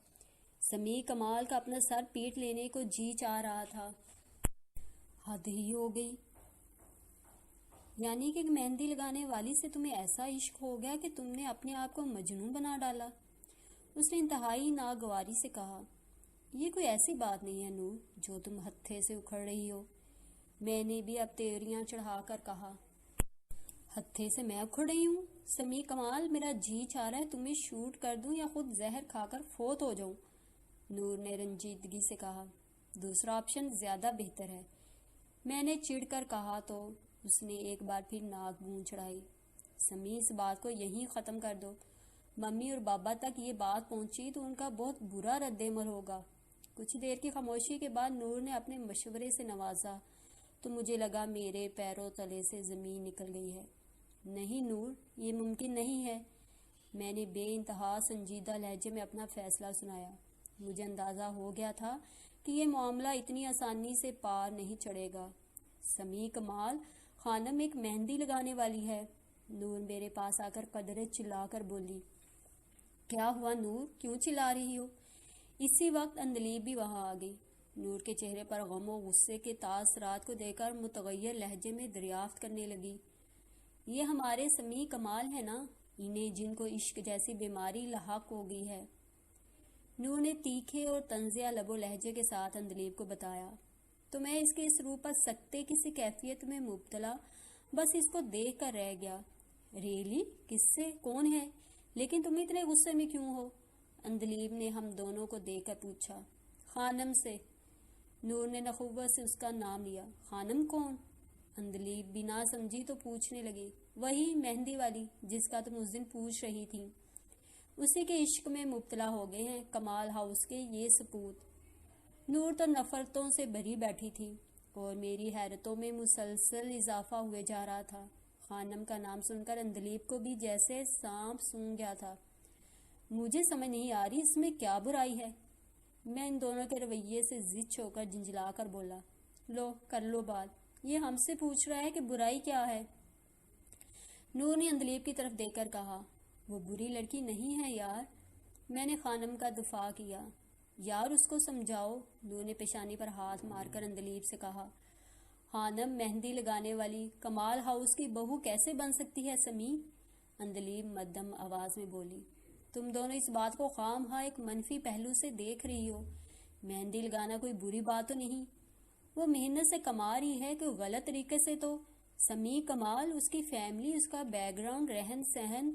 [SPEAKER 1] سمیع کمال کا اپنا سر پیٹ لینے کو جی چاہ رہا تھا۔ حد ہی ہو گئی، یعنی کہ مہندی لگانے والی سے تمہیں ایسا عشق ہو گیا کہ تم نے اپنے آپ کو مجنون بنا ڈالا۔ اس نے انتہائی ناگواری سے کہا۔ یہ کوئی ایسی بات نہیں ہے نور جو تم ہتھے سے اکھڑ رہی ہو، میں نے بھی اب تیوریاں چڑھا کر کہا۔ ہتھے سے میں اکھڑ رہی ہوں؟ سمیع کمال، میرا جی چاہ رہا ہے تمہیں شوٹ کر دوں یا خود زہر کھا کر فوت ہو جاؤں، نور نے رنجیدگی سے کہا۔ دوسرا آپشن زیادہ بہتر ہے، میں نے چڑ کر کہا تو اس نے ایک بار پھر ناک گونج چڑھائی۔ سمیع، اس بات کو یہیں ختم کر دو، ممی اور بابا تک یہ بات پہنچی تو ان کا بہت برا رد عمل ہوگا۔ کچھ دیر کی خاموشی کے بعد نور نے اپنے مشورے سے نوازا تو مجھے لگا میرے پیروں تلے سے زمین نکل گئی ہے۔ نہیں نور، یہ ممکن نہیں ہے، میں نے بے انتہا سنجیدہ لہجے میں اپنا فیصلہ سنایا۔ مجھے اندازہ ہو گیا تھا کہ یہ معاملہ اتنی آسانی سے پار نہیں چڑھے گا۔ سمیع کمال، خانم ایک مہندی لگانے والی ہے، نور میرے پاس آ کر قدرے چلا کر بولی۔ کیا ہوا نور، کیوں چلا رہی ہو؟ اسی وقت اندلیب بھی وہاں آ گئی۔ نور کے چہرے پر غم و غصے کے تاثرات کو دیکھ کر متغیر لہجے میں دریافت کرنے لگی۔ یہ ہمارے سمیع کمال ہے نا، انہیں جن کو عشق جیسی بیماری لاحق ہو گئی ہے، نور نے تیکھے اور طنزیہ لب و لہجے کے ساتھ اندلیب کو بتایا۔ تو میں اس کے اس روح پر سکتے کسی کیفیت میں مبتلا بس اس کو دیکھ کر رہ گیا۔ ریلی؟ کس سے؟ کون ہے؟ لیکن تم اتنے غصے میں کیوں ہو؟ اندلیب نے ہم دونوں کو دیکھ کر پوچھا۔ خانم سے، نور نے نخوت سے اس کا نام لیا۔ خانم کون؟ اندلیب بھی نہ سمجھی تو پوچھنے لگی۔ وہی مہندی والی جس کا تم اس دن پوچھ رہی تھی، اسی کے عشق میں مبتلا ہو گئے ہیں کمال ہاؤس کے یہ سپوت۔ نور تو نفرتوں سے بھری بیٹھی تھی اور میری حیرتوں میں مسلسل اضافہ ہوئے جا رہا تھا۔ خانم کا نام سن کر اندلیب کو بھی جیسے سانپ سونگھ گیا تھا۔ مجھے سمجھ نہیں آ رہی اس میں کیا برائی ہے، میں ان دونوں کے رویے سے ضد ہو کر جھنجھلا کر بولا۔ لو کر لو بات، یہ ہم سے پوچھ رہا ہے کہ برائی کیا ہے؟ نور نے اندلیب کی طرف دیکھ کر کہا۔ وہ بری لڑکی نہیں ہے یار، میں نے خانم کا دفاع کیا۔ یار اس کو سمجھاؤ، نور نے پیشانی پر ہاتھ مار کر اندلیب سے کہا۔ خانم مہندی لگانے والی کمال ہاؤس کی بہو کیسے بن سکتی ہے سمیع؟ اندلیب مدھم آواز میں بولی۔ تم دونوں اس بات کو خواہ مخواہ ایک منفی پہلو سے دیکھ رہی ہو۔ مہندی لگانا کوئی بری بات تو نہیں، وہ محنت سے کما رہی ہے کہ غلط طریقے سے تو سمیع کمال، اس کی فیملی، اس کا بیک گراؤنڈ، رہن سہن۔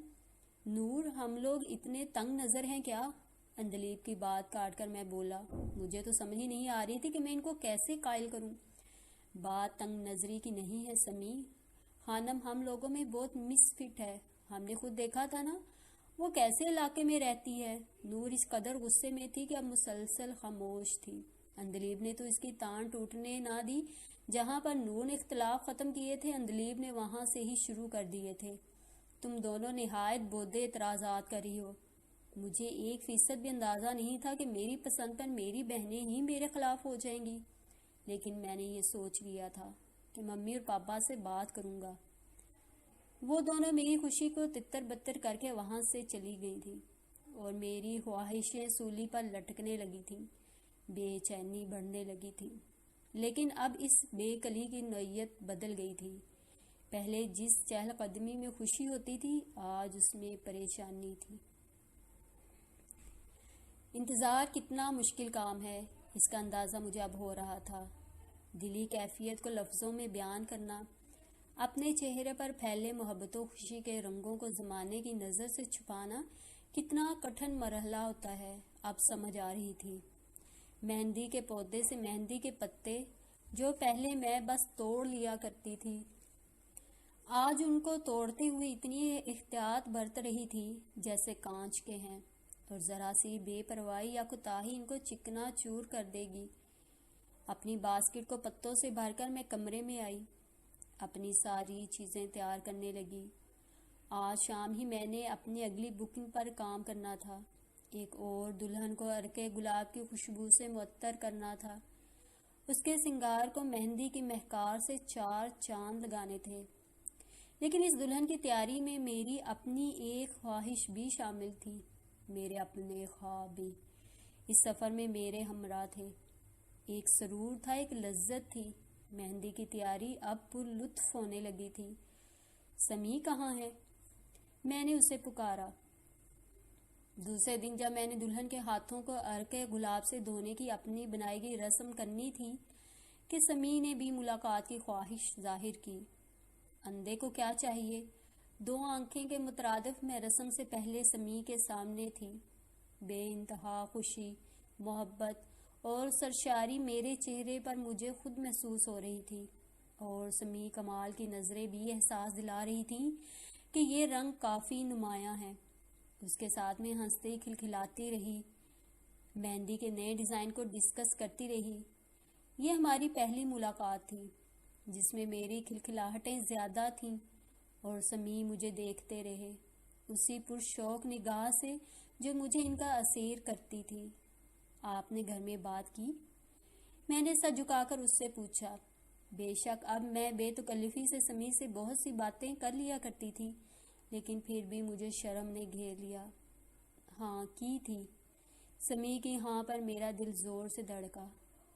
[SPEAKER 1] نور، ہم لوگ اتنے تنگ نظر ہیں کیا؟ اندلیب کی بات کاٹ کر میں بولا۔ مجھے تو سمجھ ہی نہیں آ رہی تھی کہ میں ان کو کیسے قائل کروں۔ بات تنگ نظری کی نہیں ہے سمیع، خانم ہم لوگوں میں بہت مس فٹ ہے، ہم نے خود دیکھا تھا نا وہ کیسے علاقے میں رہتی ہے۔ نور اس قدر غصے میں تھی کہ اب مسلسل خاموش تھی۔ اندلیب نے تو اس کی تان ٹوٹنے نہ دی، جہاں پر نور نے اختلاف ختم کیے تھے اندلیب نے وہاں سے ہی شروع کر دیے تھے۔ تم دونوں نہایت بودھے اعتراضات کر رہی ہو۔ مجھے 1% بھی اندازہ نہیں تھا کہ میری پسند پر میری بہنیں ہی میرے خلاف ہو جائیں گی، لیکن میں نے یہ سوچ لیا تھا کہ ممی اور پاپا سے بات کروں گا۔ وہ دونوں میری خوشی کو تتر بتر کر کے وہاں سے چلی گئی تھی اور میری خواہشیں سولی پر لٹکنے لگی تھیں، بے چینی بڑھنے لگی تھی۔ لیکن اب اس بے کلی کی نوعیت بدل گئی تھی۔ پہلے جس چہل قدمی میں خوشی ہوتی تھی، آج اس میں پریشانی تھی۔ انتظار کتنا مشکل کام ہے، اس کا اندازہ مجھے اب ہو رہا تھا۔ دلی کیفیت کو لفظوں میں بیان کرنا، اپنے چہرے پر پھیلے محبت و خوشی کے رنگوں کو زمانے کی نظر سے چھپانا کتنا کٹھن مرحلہ ہوتا ہے، اب سمجھ آ رہی تھی۔ مہندی کے پودے سے مہندی کے پتے جو پہلے میں بس توڑ لیا کرتی تھی، آج ان کو توڑتے ہوئے اتنی احتیاط برت رہی تھی جیسے کانچ کے ہیں، اور ذرا سی بے پرواہی یا کوتاہی ان کو چکنا چور کر دے گی۔ اپنی باسکٹ کو پتوں سے بھر کر میں کمرے میں آئی، اپنی ساری چیزیں تیار کرنے لگی۔ آج شام ہی میں نے اپنی اگلی بکنگ پر کام کرنا تھا، ایک اور دلہن کو عرقِ گلاب کی خوشبو سے معطر کرنا تھا، اس کے سنگار کو مہندی کی مہکار سے 4 چاند لگانے تھے۔ لیکن اس دلہن کی تیاری میں میری اپنی ایک خواہش بھی شامل تھی، میرے اپنے خواب بھی اس سفر میں میرے ہمراہ تھے۔ ایک سرور تھا، ایک لذت تھی۔ مہندی کی تیاری اب پر لطف ہونے لگی تھی۔ سمیع کہاں ہے؟ میں نے اسے پکارا۔ دوسرے دن جب میں نے دلہن کے ہاتھوں کو عرقِ گلاب سے دھونے کی اپنی بنائی گئی رسم کرنی تھی کہ سمیع نے بھی ملاقات کی خواہش ظاہر کی۔ اندھے کو کیا چاہیے؟ 2 آنکھیں کے مترادف میں رسم سے پہلے سمیع کے سامنے تھی۔ بے انتہا خوشی، محبت اور سرشاری میرے چہرے پر مجھے خود محسوس ہو رہی تھی، اور سمیع کمال کی نظریں بھی احساس دلا رہی تھیں کہ یہ رنگ کافی نمایاں ہے۔ اس کے ساتھ میں ہنستی کھلکھلاتی رہی، مہندی کے نئے ڈیزائن کو ڈسکس کرتی رہی۔ یہ ہماری پہلی ملاقات تھی جس میں میری کھلکھلاہٹیں زیادہ تھیں، اور سمیع مجھے دیکھتے رہے اسی پرشوق نگاہ سے جو مجھے ان کا اسیر کرتی تھی۔ آپ نے گھر میں بات کی؟ میں نے سر جھکا کر اس سے پوچھا۔ بے شک اب میں بے تکلفی سے سمیع سے بہت سی باتیں کر لیا کرتی تھی، لیکن پھر بھی مجھے شرم نے گھیر لیا۔ ہاں کی تھی۔ سمیع کی ہاں پر میرا دل زور سے دھڑکا،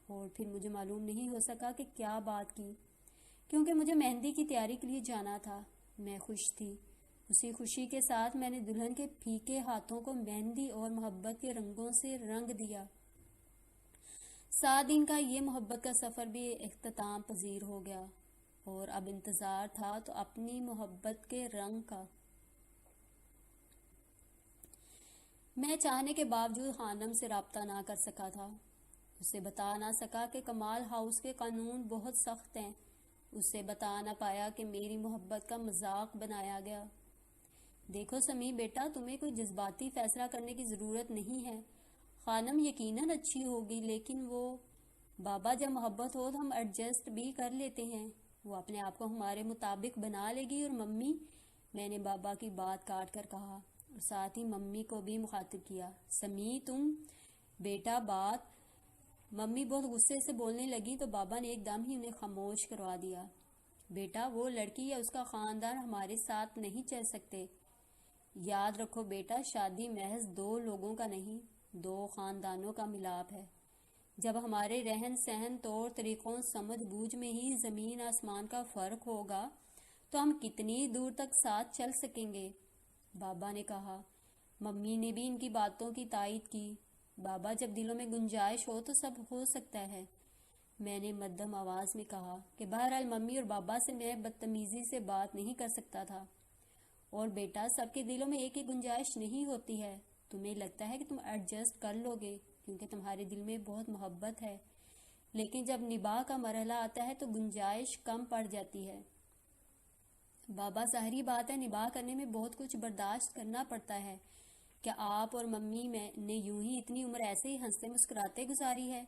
[SPEAKER 1] اور پھر مجھے معلوم نہیں ہو سکا کہ کیا بات کی، کیونکہ مجھے مہندی کی تیاری کے لیے جانا تھا۔ میں خوش تھی۔ اسی خوشی کے ساتھ میں نے دلہن کے پھیکے ہاتھوں کو مہندی اور محبت کے رنگوں سے رنگ دیا۔ 7 دن کا یہ محبت کا سفر بھی اختتام پذیر ہو گیا، اور اب انتظار تھا تو اپنی محبت کے رنگ کا۔ میں چاہنے کے باوجود خانم سے رابطہ نہ کر سکا تھا، اسے بتا نہ سکا کہ کمال ہاؤس کے قانون بہت سخت ہیں، اسے بتا نہ پایا کہ میری محبت کا مذاق بنایا گیا۔ دیکھو سمیع بیٹا، تمہیں کوئی جذباتی فیصلہ کرنے کی ضرورت نہیں ہے۔ خانم یقیناً اچھی ہوگی، لیکن وہ بابا جب محبت ہو تو ہم ایڈجسٹ بھی کر لیتے ہیں، وہ اپنے آپ کو ہمارے مطابق بنا لے گی۔ اور ممی، میں نے بابا کی بات کاٹ کر کہا، اور ساتھ ہی ممی کو بھی مخاطب کیا، سمیع تم بیٹا بات۔ ممی بہت غصے سے بولنے لگی تو بابا نے ایک دم ہی انہیں خاموش کروا دیا۔ بیٹا وہ لڑکی یا اس کا خاندان ہمارے ساتھ نہیں چل سکتے۔ یاد رکھو بیٹا، شادی محض 2 لوگوں کا نہیں، 2 خاندانوں کا ملاپ ہے۔ جب ہمارے رہن سہن، طور طریقوں، سمجھ بوجھ میں ہی زمین آسمان کا فرق ہوگا تو ہم کتنی دور تک ساتھ چل سکیں گے؟ بابا نے کہا۔ ممی نے بھی ان کی باتوں کی تائید کی۔ بابا جب دلوں میں گنجائش ہو تو سب ہو سکتا ہے، میں نے مدھم آواز میں کہا کہ بہرحال ممی اور بابا سے میں بدتمیزی سے بات نہیں کر سکتا تھا۔ اور بیٹا، سب کے دلوں میں ایک ہی گنجائش نہیں ہوتی ہے۔ تمہیں لگتا ہے کہ تم ایڈجسٹ کر لو گے کیونکہ تمہارے دل میں بہت محبت ہے، لیکن جب نباہ کا مرحلہ آتا ہے تو گنجائش کم پڑ جاتی ہے۔ بابا ظاہری بات ہے، نباہ کرنے میں بہت کچھ برداشت کرنا پڑتا ہے۔ کیا آپ اور ممی نے یوں ہی اتنی عمر ایسے ہی ہنستے مسکراتے گزاری ہے؟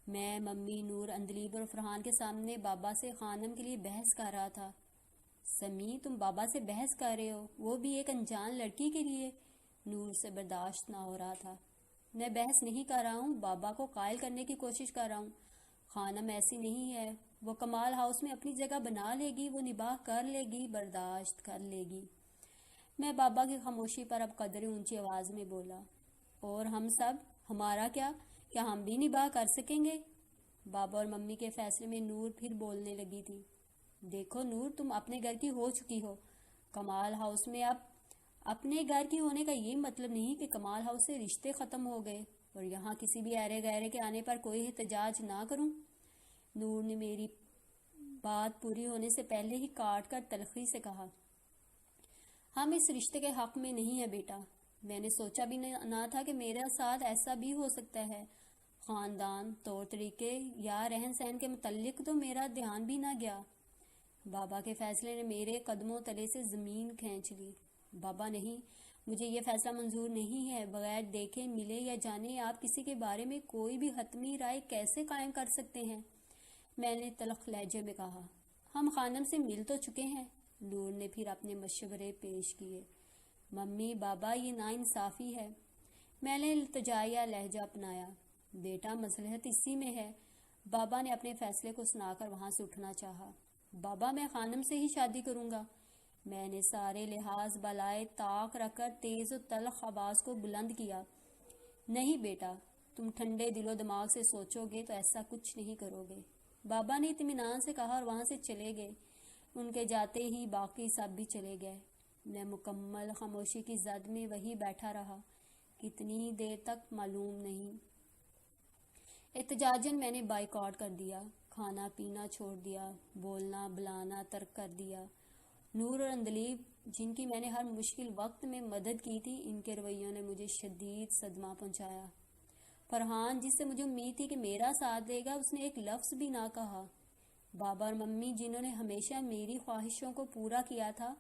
[SPEAKER 1] میں، ممی، نور، اندلیب اور فرحان کے سامنے بابا سے خانم کے لیے بحث کر رہا تھا۔ سمیع تم بابا سے بحث کر رہے ہو، وہ بھی ایک انجان لڑکی کے لیے؟ نور سے برداشت نہ ہو رہا تھا۔ میں بحث نہیں کر رہا ہوں، بابا کو قائل کرنے کی کوشش کر رہا ہوں۔ خانم ایسی نہیں ہے، وہ کمال ہاؤس میں اپنی جگہ بنا لے گی، وہ نباہ کر لے گی، برداشت کر لے گی۔ میں بابا کی خاموشی پر اب قدرے اونچی آواز میں بولا، اور ہم سب، ہمارا کیا ہم بھی نباہ کر سکیں گے؟ بابا اور ممی کے فیصلے میں نور پھر بولنے لگی تھی۔ دیکھو نور، تم اپنے گھر کی ہو چکی ہو، کمال ہاؤس میں اب اپنے گھر کی ہونے کا یہ مطلب نہیں کہ کمال ہاؤس سے رشتے ختم ہو گئے اور یہاں کسی بھی ایرے غیرے کے آنے پر کوئی احتجاج نہ کروں۔ نور نے میری بات پوری ہونے سے پہلے ہی کاٹ کر تلخی سے کہا، ہم اس رشتے کے حق میں نہیں ہیں بیٹا۔ میں نے سوچا بھی نہ تھا کہ میرے ساتھ ایسا بھی ہو سکتا ہے۔ خاندان، طور طریقے یا رہن سہن کے متعلق تو میرا دھیان بھی نہ گیا۔ بابا کے فیصلے نے میرے قدموں تلے سے زمین کھینچ لی۔ بابا نہیں، مجھے یہ فیصلہ منظور نہیں ہے۔ بغیر دیکھے، ملے یا جانے آپ کسی کے بارے میں کوئی بھی حتمی رائے کیسے قائم کر سکتے ہیں؟ میں نے تلخ لہجے میں کہا۔ ہم خانم سے مل تو چکے ہیں۔ نور نے پھر اپنے مشورے پیش کیے۔ ممی، بابا، یہ ناانصافی ہے۔ میں نے التجائیہ لہجہ اپنایا۔ بیٹا، مصلحت اسی میں ہے۔ بابا نے اپنے فیصلے کو سنا کر وہاں سے اٹھنا چاہا۔ بابا، میں خانم سے ہی شادی کروں گا۔ میں نے سارے لحاظ بالائے طاق رکھ کر تیز و تلخ آواز کو بلند کیا۔ نہیں بیٹا، تم ٹھنڈے دل و دماغ سے سوچو گے تو ایسا کچھ نہیں کرو گے۔ بابا نے اطمینان سے کہا اور وہاں سے چلے گئے۔ ان کے جاتے ہی باقی سب بھی چلے گئے۔ میں مکمل خاموشی کی زد میں وہی بیٹھا رہا۔ کتنی دیر تک معلوم نہیں۔ احتجاجاً میں نے بائیکاٹ کر دیا، کھانا پینا چھوڑ دیا، بولنا بلانا ترک کر دیا۔ نور اور اندلیب، جن کی میں نے ہر مشکل وقت میں مدد کی تھی، ان کے رویوں نے مجھے شدید صدمہ پہنچایا۔ فرحان، جس سے مجھے امید تھی کہ میرا ساتھ دے گا، اس نے ایک لفظ بھی نہ کہا۔ بابا اور ممی، جنہوں نے ہمیشہ میری خواہشوں کو پورا کیا تھا،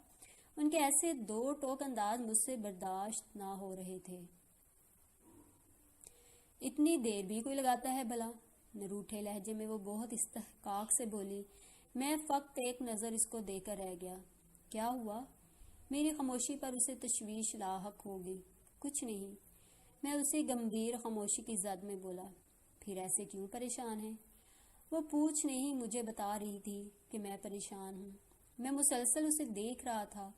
[SPEAKER 1] ان کے ایسے دو ٹوک انداز مجھ سے برداشت نہ ہو رہے تھے۔ اتنی دیر بھی کوئی لگاتا ہے بھلا؟ روٹھے لہجے میں وہ بہت استحقاق سے بولی۔ میں فقط ایک نظر اس کو دے کر رہ گیا۔ کیا ہوا؟ میری خاموشی پر اسے تشویش لاحق ہوگی۔ کچھ نہیں، میں اسی گمبھیر خاموشی کی زد میں بولا۔ پھر ایسے کیوں پریشان ہیں؟ وہ پوچھ نہیں مجھے بتا رہی تھی کہ میں پریشان ہوں۔ میں مسلسل اسے دیکھ رہا تھا۔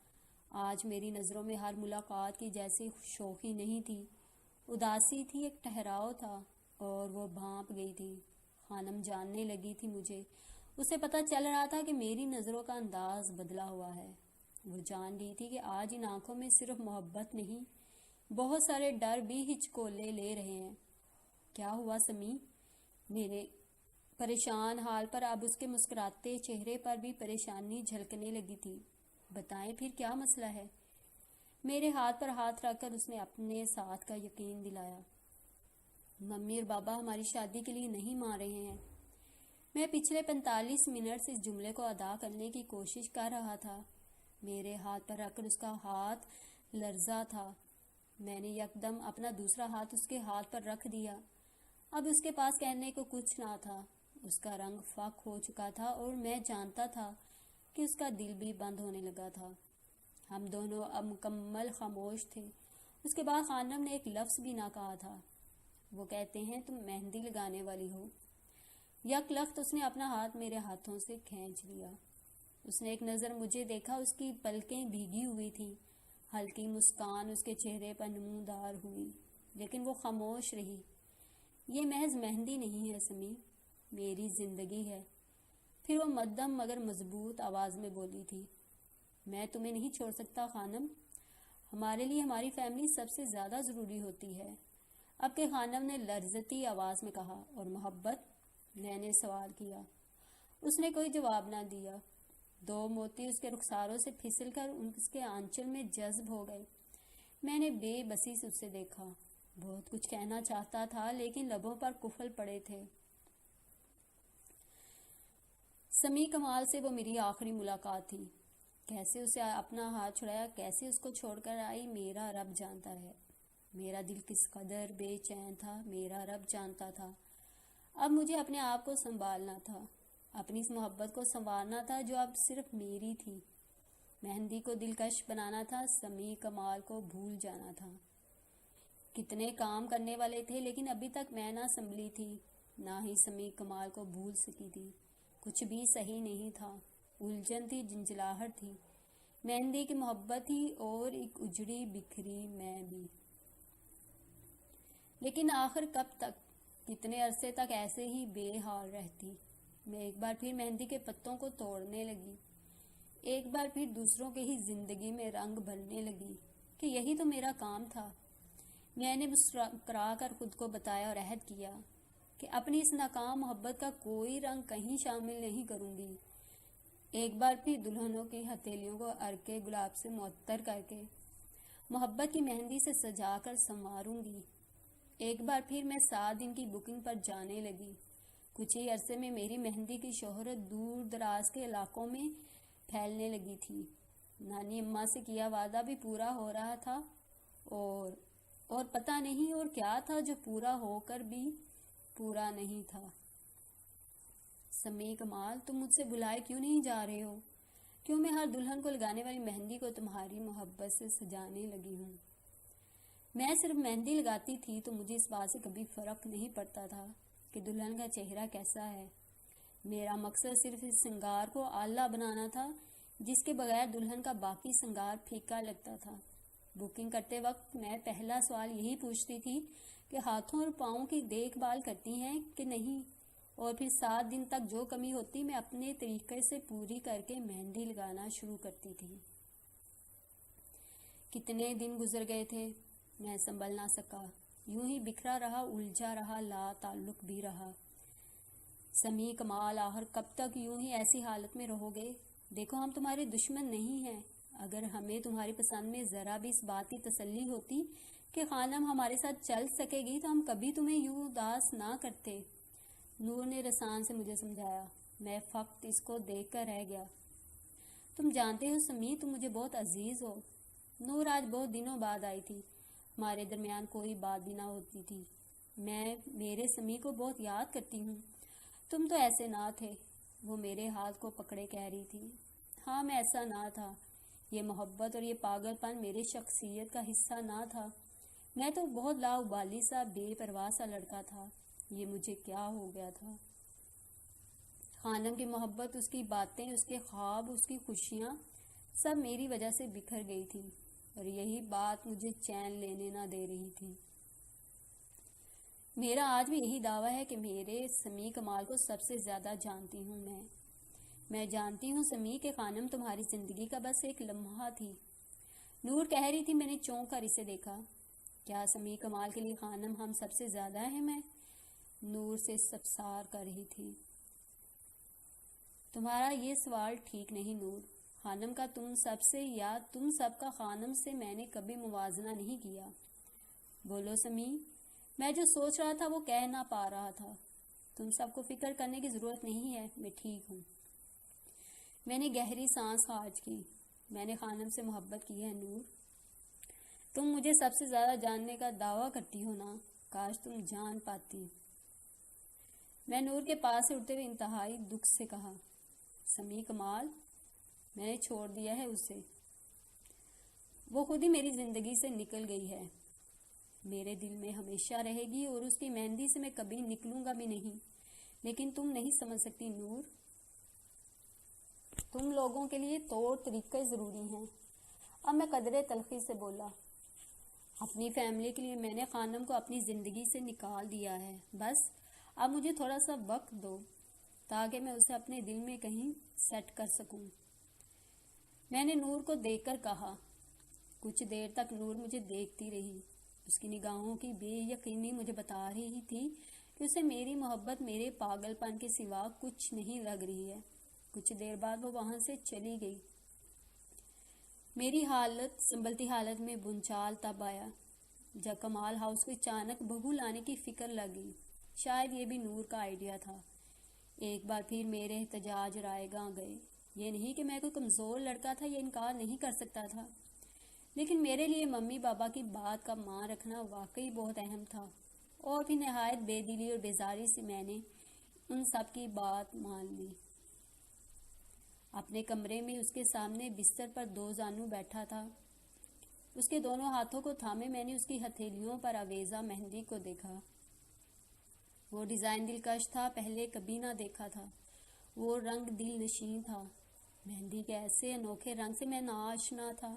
[SPEAKER 1] آج میری نظروں میں ہر ملاقات کی جیسی شوخی نہیں تھی، اداسی تھی، ایک ٹھہراؤ تھا، اور وہ بھانپ گئی تھی۔ خانم جاننے لگی تھی مجھے۔ اسے پتہ چل رہا تھا کہ میری نظروں کا انداز بدلا ہوا ہے۔ وہ جان رہی تھی کہ آج ان آنکھوں میں صرف محبت نہیں، بہت سارے ڈر بھی ہچکولے لے رہے ہیں۔ کیا ہوا سمی؟ میرے پریشان حال پر اب اس کے مسکراتے چہرے پر بھی پریشانی جھلکنے لگی تھی۔ بتائیں پھر کیا مسئلہ ہے؟ میرے ہاتھ پر ہاتھ رکھ کر اس نے اپنے ساتھ کا یقین دلایا۔ ممی اور بابا ہماری شادی کے لیے نہیں مان رہے ہیں۔ میں پچھلے 45 منٹ سے اس جملے کو ادا کرنے کی کوشش کر رہا تھا۔ میرے ہاتھ پر رکھ کر اس کا ہاتھ لرزا تھا۔ میں نے یکدم اپنا دوسرا ہاتھ اس کے ہاتھ پر رکھ دیا۔ اب اس کے پاس کہنے کو کچھ نہ تھا۔ اس کا رنگ فاق ہو چکا تھا اور میں جانتا تھا کہ اس کا دل بھی بند ہونے لگا تھا۔ ہم دونوں اب مکمل خاموش تھے۔ اس کے بعد خانم نے ایک لفظ بھی نہ کہا تھا۔ وہ کہتے ہیں تم مہندی لگانے والی ہو۔ یک لخت اس نے اپنا ہاتھ میرے ہاتھوں سے کھینچ لیا۔ اس نے ایک نظر مجھے دیکھا۔ اس کی پلکیں بھیگی ہوئی تھیں۔ ہلکی مسکان اس کے چہرے پر نمودار ہوئی، لیکن وہ خاموش رہی۔ یہ محض مہندی نہیں ہے سمی، میری زندگی ہے۔ پھر وہ مدھم مگر مضبوط آواز میں بولی تھی، میں تمہیں نہیں چھوڑ سکتا خانم۔ ہمارے لیے ہماری فیملی سب سے زیادہ ضروری ہوتی ہے۔ اب کہ خانم نے لرزتی آواز میں کہا، اور محبت؟ میں نے سوال کیا۔ اس نے کوئی جواب نہ دیا۔ دو موتی اس کے رخساروں سے پھسل کر اس کے آنچل میں جذب ہو گئے۔ میں نے بے بسی سے اسے دیکھا۔ بہت کچھ کہنا چاہتا تھا، لیکن لبوں پر قفل پڑے تھے۔ سمی کمال سے وہ میری آخری ملاقات تھی۔ کیسے اسے اپنا ہاتھ چھڑایا، کیسے اس کو چھوڑ کر آئی، میرا رب جانتا ہے۔ میرا دل کس قدر بے چین تھا، میرا رب جانتا تھا۔ اب مجھے اپنے آپ کو سنبھالنا تھا، اپنی اس محبت کو سنوارنا تھا جو اب صرف میری تھی۔ مہندی کو دلکش بنانا تھا، سمی کمال کو بھول جانا تھا۔ کتنے کام کرنے والے تھے، لیکن ابھی تک میں نہ سنبھلی تھی، نہ ہی سمی کمال کو بھول سکی تھی۔ کچھ بھی صحیح نہیں تھا، الجھن تھی، جھنجھلاہٹ تھی، مہندی کی محبت تھی اور ایک اجڑی بکھری میں بھی۔ لیکن آخر کب تک، کتنے عرصے تک ایسے ہی بے حال رہتی؟ میں ایک بار پھر مہندی کے پتوں کو توڑنے لگی، ایک بار پھر دوسروں کے ہی زندگی میں رنگ بھرنے لگی۔ کہ یہی تو میرا کام تھا۔ میں نے مسکرا کر خود کو بتایا اور عہد کیا کہ اپنی اس ناکام محبت کا کوئی رنگ کہیں شامل نہیں کروں گی۔ ایک بار پھر دلہنوں کی ہتھیلیوں کو ارکے گلاب سے معطر کر کے محبت کی مہندی سے سجا کر سنواروں گی۔ ایک بار پھر میں 7 دن کی بکنگ پر جانے لگی۔ کچھ ہی عرصے میں میری مہندی کی شہرت دور دراز کے علاقوں میں پھیلنے لگی تھی۔ نانی اماں سے کیا وعدہ بھی پورا ہو رہا تھا اور پتہ نہیں اور کیا تھا جو پورا ہو کر بھی پورا نہیں تھا۔ سمیع کمال، تم مجھ سے بلائے کیوں نہیں جا رہے ہو؟ کیوں میں ہر دلہن کو لگانے والی مہندی کو تمہاری محبت سے سجانے لگی ہوں؟ میں صرف مہندی لگاتی تھی تو مجھے اس بات سے کبھی فرق نہیں پڑتا تھا کہ دلہن کا چہرہ کیسا ہے۔ میرا مقصد صرف اس سنگار کو اعلیٰ بنانا تھا جس کے بغیر دلہن کا باقی سنگار پھیکا لگتا تھا۔ بکنگ کرتے وقت میں پہلا سوال یہی پوچھتی تھی کہ ہاتھوں اور پاؤں کی دیکھ بھال کرتی ہیں کہ نہیں، اور پھر 7 دن تک جو کمی ہوتی میں اپنے طریقے سے پوری کر کے مہندی لگانا شروع کرتی تھی۔ کتنے دن گزر گئے تھے، میں سنبھل نہ سکا، یوں ہی بکھرا رہا، الجھا رہا، لا تعلق بھی رہا۔ سمیع کمال، آخر کب تک یوں ہی ایسی حالت میں رہو گے؟ دیکھو، ہم تمہارے دشمن نہیں ہیں۔ اگر ہمیں تمہاری پسند میں ذرا بھی اس بات کی تسلی ہوتی کہ خانم ہمارے ساتھ چل سکے گی تو ہم کبھی تمہیں یوں اداس نہ کرتے۔ نور نے رسان سے مجھے سمجھایا۔ میں فقط اس کو دیکھ کر رہ گیا۔ تم جانتے ہو سمیع، تم مجھے بہت عزیز ہو۔ نور آج بہت دنوں بعد آئی تھی، ہمارے درمیان کوئی بات بھی نہ ہوتی تھی۔ میں میرے سمیع کو بہت یاد کرتی ہوں۔ تم تو ایسے نہ تھے، وہ میرے ہاتھ کو پکڑے کہہ رہی تھی۔ ہاں، میں ایسا نہ تھا۔ یہ محبت اور یہ پاگل پن میری شخصیت کا حصہ نہ تھا۔ میں تو بہت لاؤبالی سا، بے پرواہ سا لڑکا تھا۔ یہ مجھے کیا ہو گیا تھا؟ خانم کی محبت، اس کی باتیں، اس کے خواب، اس کی خوشیاں سب میری وجہ سے بکھر گئی تھی، اور یہی بات مجھے چین لینے نہ دے رہی تھی۔ میرا آج بھی یہی دعویٰ ہے کہ میرے سمیع کمال کو سب سے زیادہ جانتی ہوں میں جانتی ہوں سمیع کہ خانم تمہاری زندگی کا بس ایک لمحہ تھی۔ نور کہہ رہی تھی۔ میں نے چونک کر اسے دیکھا۔ کیا سمیع کمال کے لیے خانم ہم سب سے زیادہ اہم ہے؟ نور سے استفسار کر رہی تھی۔ تمہارا یہ سوال ٹھیک نہیں نور۔ خانم کا تم سب سے یا تم سب کا خانم سے میں نے کبھی موازنہ نہیں کیا۔ بولو سمیع، میں جو سوچ رہا تھا وہ کہہ نہ پا رہا تھا۔ تم سب کو فکر کرنے کی ضرورت نہیں ہے، میں ٹھیک ہوں۔ میں نے گہری سانس خارج کی۔ میں نے خانم سے محبت کی ہے نور۔ تم مجھے سب سے زیادہ جاننے کا دعویٰ کرتی ہو نا، کاش تم جان پاتی۔ میں نور کے پاس سے اٹھتے ہوئے انتہائی دکھ سے کہا، سمیع کمال، میں نے چھوڑ دیا ہے اسے۔ وہ خود ہی میری زندگی سے نکل گئی ہے، میرے دل میں ہمیشہ رہے گی، اور اس کی مہندی سے میں کبھی نکلوں گا بھی نہیں۔ لیکن تم نہیں سمجھ سکتی نور، تم لوگوں کے لیے طور طریقے ضروری ہیں۔ اب میں قدرے تلخی سے بولا، اپنی فیملی کے لیے میں نے خانم کو اپنی زندگی سے نکال دیا ہے، بس اب مجھے تھوڑا سا وقت دو تاکہ میں اسے اپنے دل میں کہیں سیٹ کر سکوں۔ میں نے نور کو دیکھ کر کہا۔ کچھ دیر تک نور مجھے دیکھتی رہی۔ اس کی نگاہوں کی بے یقینی مجھے بتا رہی تھی کہ اسے میری محبت میرے پاگل پن کے سوا کچھ نہیں لگ رہی ہے۔ کچھ دیر بعد وہ وہاں سے چلی گئی۔ میری سنبھلتی حالت میں بنچال تب آیا جب کمال ہاؤس کو اچانک بہو لانے کی فکر لگ گئی۔ شاید یہ بھی نور کا آئیڈیا تھا۔ ایک بار پھر میرے احتجاج رائے گاں گئے۔ یہ نہیں کہ میں کوئی کمزور لڑکا تھا، یہ انکار نہیں کر سکتا تھا، لیکن میرے لیے ممی پاپا کی بات کا مان رکھنا واقعی بہت اہم تھا، اور پھر نہایت بے دلی اور بیزاری سے میں نے ان سب کی بات مان لی۔ اپنے کمرے میں اس کے سامنے بستر پر 2 زانو بیٹھا تھا۔ اس کے دونوں ہاتھوں کو تھامے میں نے اس کی ہتھیلیوں پر آویزہ مہندی کو دیکھا۔ وہ ڈیزائن دلکش تھا، پہلے کبھی نہ دیکھا تھا۔ وہ رنگ دل نشین تھا۔ مہندی کے ایسے انوکھے رنگ سے میں ناآشنا تھا۔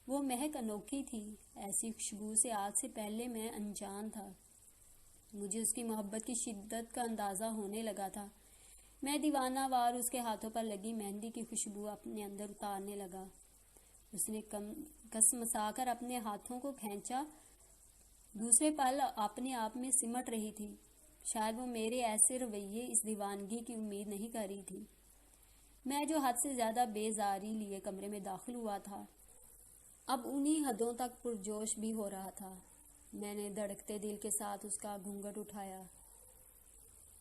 [SPEAKER 1] وہ مہک انوکھی تھی، ایسی خوشبو سے آج سے پہلے میں انجان تھا۔ مجھے اس کی محبت کی شدت کا اندازہ ہونے لگا تھا۔ میں دیوانہ وار اس کے ہاتھوں پر لگی مہندی کی خوشبو اپنے اندر اتارنے لگا۔ اس نے کسمسا کر اپنے ہاتھوں کو کھینچا. دوسرے پل اپنے آپ میں سمٹ رہی تھی. شاید وہ میرے ایسے رویے اس دیوانگی کی امید نہیں کر رہی تھی. میں جو حد سے زیادہ بیزاری لیے کمرے میں داخل ہوا تھا اب انہی حدوں تک پرجوش بھی ہو رہا تھا. میں نے دھڑکتے دل کے ساتھ اس کا گھونگھٹ اٹھایا.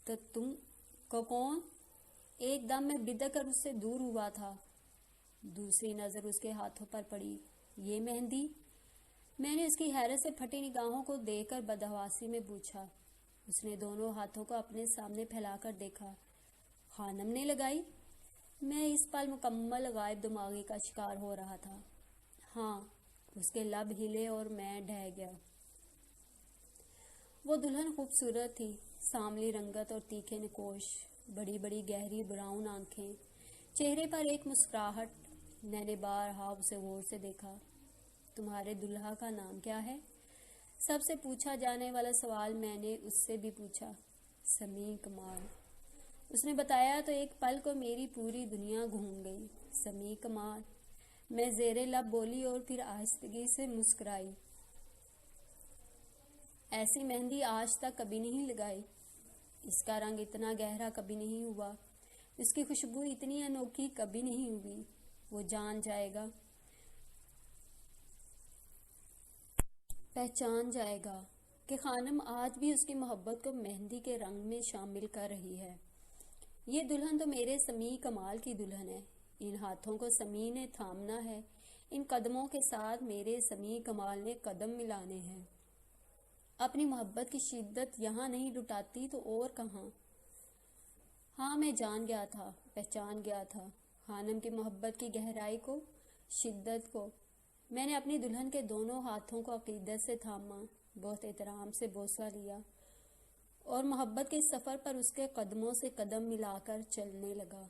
[SPEAKER 1] تو تم کو کون؟ ایک دم میں بدک کر اس سے دور ہوا تھا. دوسری نظر اس کے ہاتھوں پر پڑی. یہ مہندی؟ میں نے اس کی حیرت سے پھٹی نگاہوں کو دیکھ کر بدحواسی میں پوچھا. اس نے دونوں ہاتھوں کو اپنے سامنے پھیلا کر دیکھا. خانم نے لگائی؟ میں اس پل مکمل غائب دماغی کا شکار ہو رہا تھا. ہاں. اس کے لب ہلے اور میں ڈہ گیا. وہ دلہن خوبصورت تھی. سانولی رنگت اور تیکھے نکوش، بڑی بڑی گہری براؤن آنکھیں، چہرے پر ایک مسکراہٹ. میں نے بارہا اسے غور سے دیکھا. تمہارے دلہا کا نام کیا ہے؟ سب سے پوچھا جانے والا سوال میں نے اس سے بھی پوچھا. سمیع کمال. اس نے بتایا تو ایک پل کو میری پوری دنیا گھوم گئی. سمیع کمال. میں زیر لب بولی اور پھر آہستگی سے مسکرائی. ایسی مہندی آج تک کبھی نہیں لگائی. اس کا رنگ اتنا گہرا کبھی نہیں ہوا. اس کی خوشبو اتنی انوکھی کبھی نہیں ہوئی. وہ جان جائے گا، پہچان جائے گا کہ خانم آج بھی اس کی محبت کو مہندی کے رنگ میں شامل کر رہی ہے. یہ دلہن تو میرے سمیع کمال کی دلہن ہے. ان ہاتھوں کو سمیع نے تھامنا ہے. ان قدموں کے ساتھ میرے سمیع کمال نے قدم ملانے ہیں. اپنی محبت کی شدت یہاں نہیں لٹاتی تو اور کہاں؟ ہاں، میں جان گیا تھا، پہچان گیا تھا خانم کی محبت کی گہرائی کو، شدت کو. میں نے اپنی دلہن کے دونوں ہاتھوں کو عقیدت سے تھاما، بہت احترام سے بوسہ لیا اور محبت کے سفر پر اس کے قدموں سے قدم ملا کر چلنے لگا.